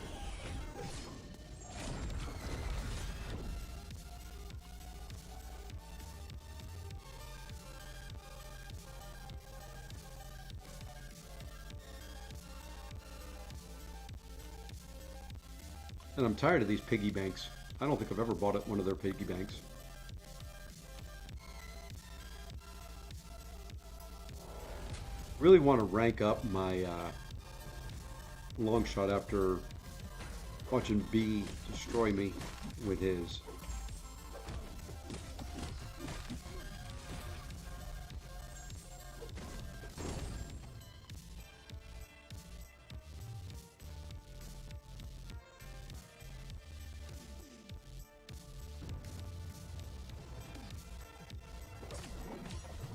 and I'm tired of these piggy banks. I don't think I've ever bought one of their piggy banks. Really want to rank up my long shot after watching B destroy me with his.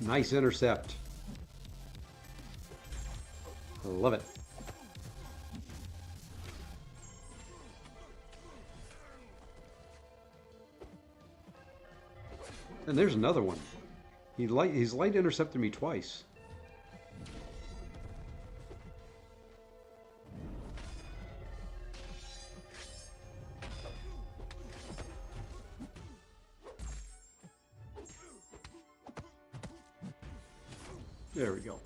Nice intercept. Love it. And there's another one. He's light intercepted me twice. There we go.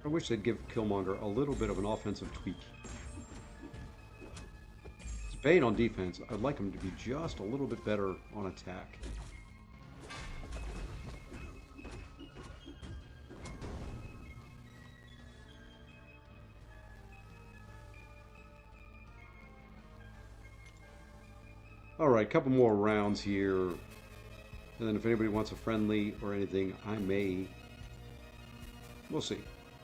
I wish they'd give Killmonger a little bit of an offensive tweak. He's bad on defense. I'd like him to be just a little bit better on attack. Alright, a couple more rounds here. And then if anybody wants a friendly or anything, I may... We'll see.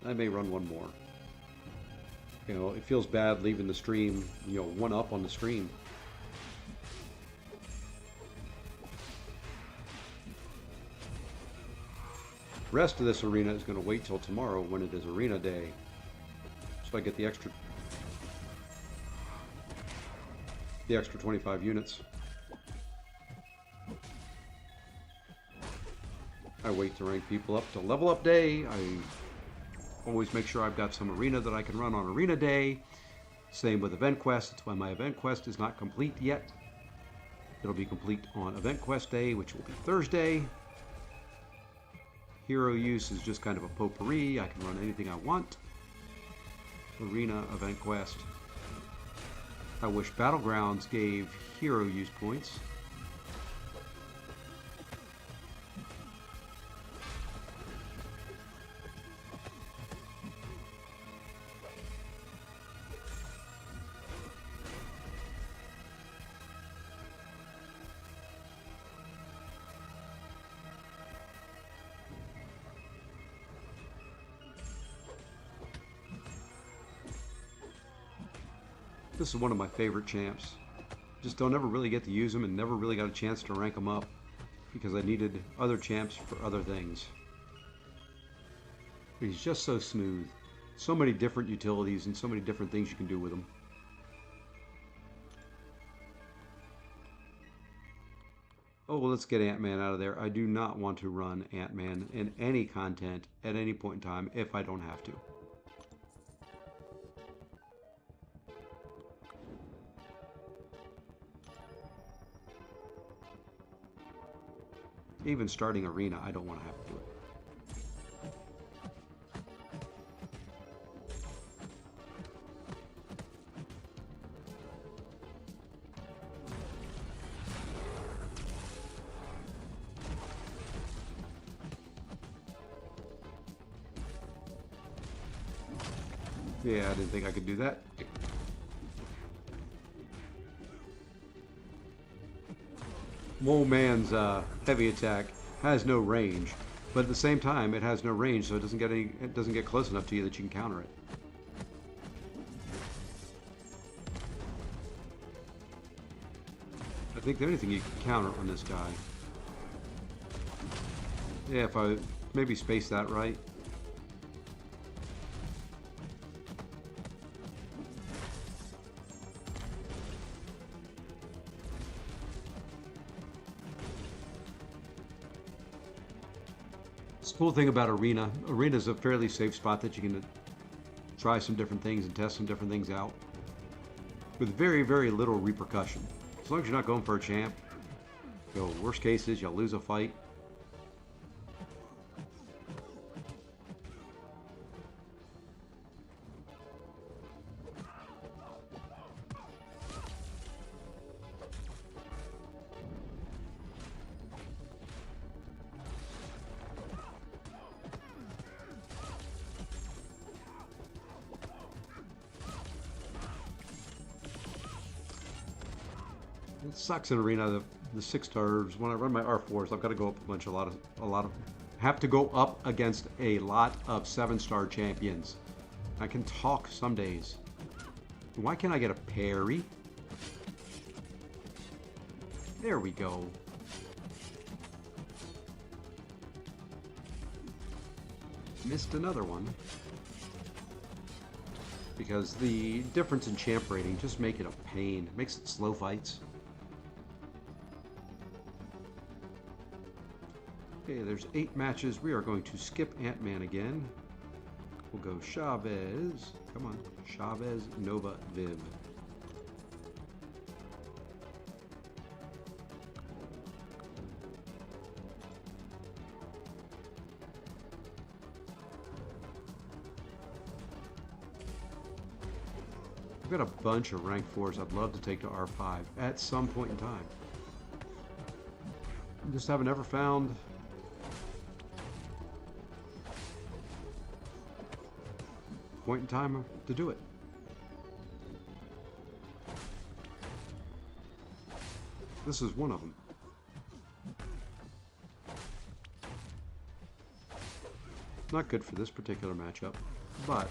I may run one more. You know, it feels bad leaving the stream, you know, one up on the stream. The rest of this arena is going to wait till tomorrow when it is arena day. So I get the extra 25 units. I wait to rank people up to level up day. I always make sure I've got some arena that I can run on arena day. Same with event quest. That's why my event quest is not complete yet. It'll be complete on event quest day, which will be Thursday. Hero use is just kind of a potpourri. I can run anything I want. Arena, event quest. I wish Battlegrounds gave hero use points. This is one of my favorite champs. Just don't ever really get to use them and never really got a chance to rank them up because I needed other champs for other things. He's just so smooth. So many different utilities and so many different things you can do with him. Oh, well, let's get Ant-Man out of there. I do not want to run Ant-Man in any content at any point in time if I don't have to. Even starting arena, I don't want to have to do it. Yeah, I didn't think I could do that. Mole Man's heavy attack has no range, but at the same time it has no range, so it doesn't get close enough to you that you can counter it. I think the only thing you can counter on this guy. Yeah, if I maybe space that right. Cool thing about Arena is a fairly safe spot that you can try some different things and test some different things out with very, very little repercussion. As long as you're not going for a champ, you know, worst case is you'll lose a fight. It sucks in arena. The 6-stars. When I run my R4s, I've got to go up have to go up against a lot of 7-star champions. I can talk some days. Why can't I get a parry? There we go. Missed another one. Because the difference in champ rating just make it a pain. It makes it slow fights. Okay, there's 8 matches. We are going to skip Ant-Man again. We'll go Chavez. Come on. Chavez, Nova, Viv. I've got a bunch of rank 4s I'd love to take to R5 at some point in time. I just haven't ever found point in time to do it. This is one of them. Not good for this particular matchup, but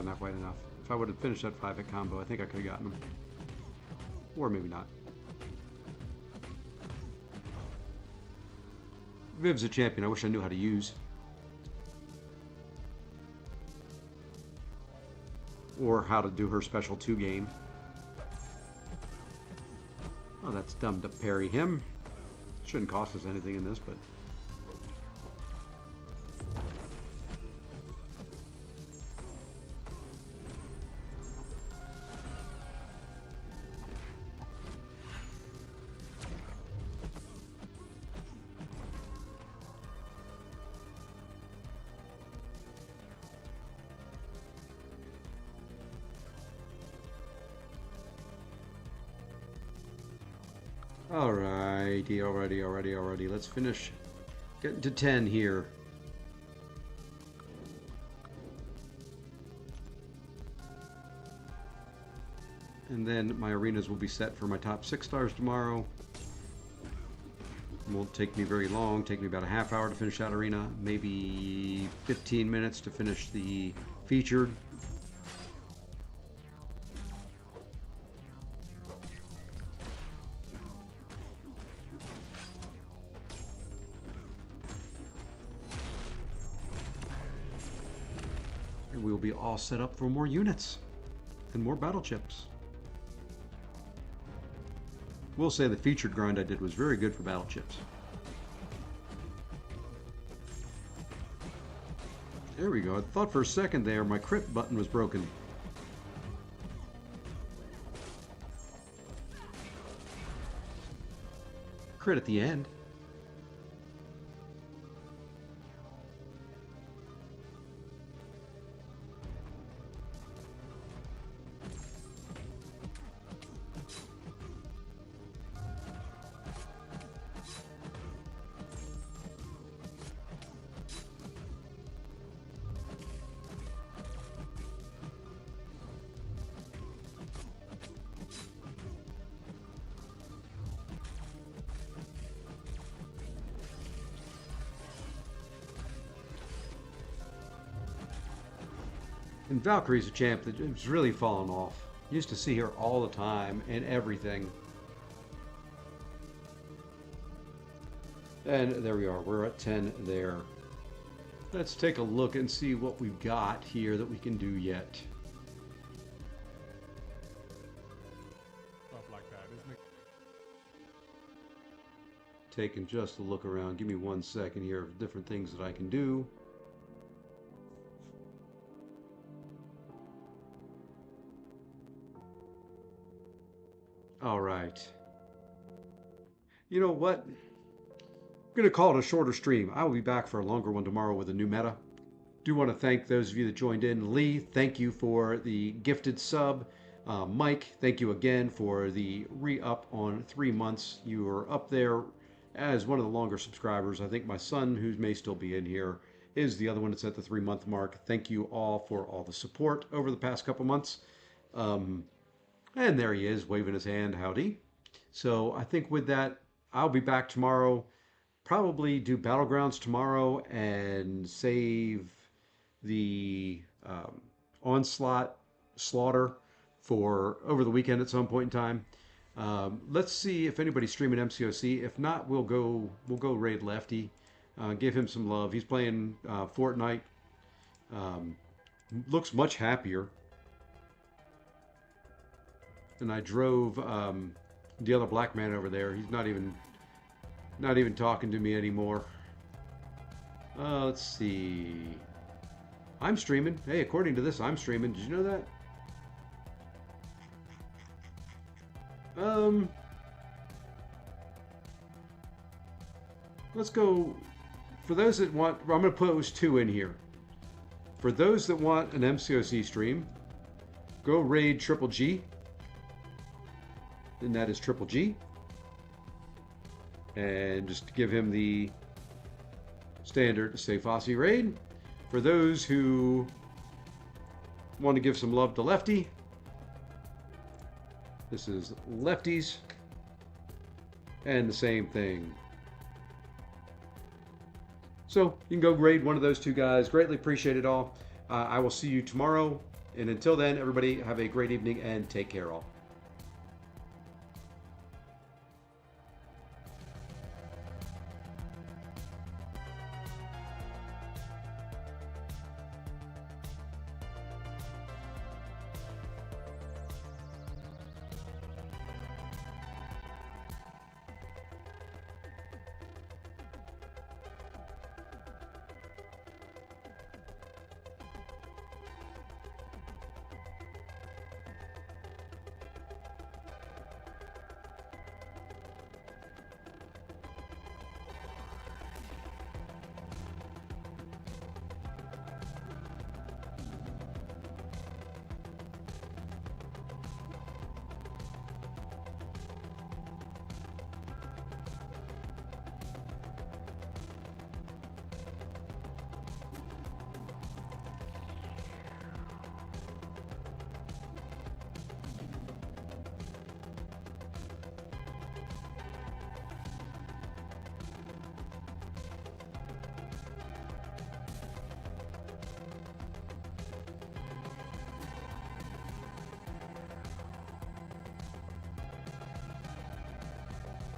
not quite enough. If I would have finished that 5-hit combo, I think I could have gotten him. Or maybe not. Viv's a champion I wish I knew how to use. Or how to do her special 2 game. Oh, that's dumb to parry him. Shouldn't cost us anything in this, but... Alrighty. Let's finish getting to 10 here. And then my arenas will be set for my top 6 stars tomorrow. It won't take me very long, take me about a half hour to finish that arena, maybe 15 minutes to finish the featured. And we will be all set up for more units and more battle chips. We'll say the featured grind I did was very good for battle chips. There we go. I thought for a second there my crit button was broken. Crit at the end. And Valkyrie's a champ that has really fallen off. Used to see her all the time and everything. And there we are. We're at 10 there. Let's take a look and see what we've got here that we can do yet. Stuff like that, isn't it? Taking just a look around. Give me 1 second here of different things that I can do. All right. You know what? I'm going to call it a shorter stream. I will be back for a longer one tomorrow with a new meta. Do want to thank those of you that joined in. Lee, thank you for the gifted sub. Mike, thank you again for the re-up on 3 months. You are up there as one of the longer subscribers. I think my son, who may still be in here, is the other one that's at the 3-month mark. Thank you all for all the support over the past couple months. And there he is, waving his hand, howdy. So I think with that, I'll be back tomorrow. Probably do Battlegrounds tomorrow and save the Onslaught Slaughter for over the weekend at some point in time. Let's see if anybody's streaming MCOC. If not, we'll go raid Lefty. Give him some love. He's playing Fortnite. Looks much happier. And I drove the other black man over there. He's not even talking to me anymore. Let's see. I'm streaming. Hey, according to this, I'm streaming. Did you know that? Let's go. For those that want, I'm going to post 2 in here. For those that want an MCOC stream, go raid Triple G. and that is Triple G. And just give him the standard Stay Fossy raid. For those who want to give some love to Lefty, this is Lefties. And the same thing. So you can go raid one of those two guys. Greatly appreciate it all. I will see you tomorrow. And until then, everybody have a great evening and take care all.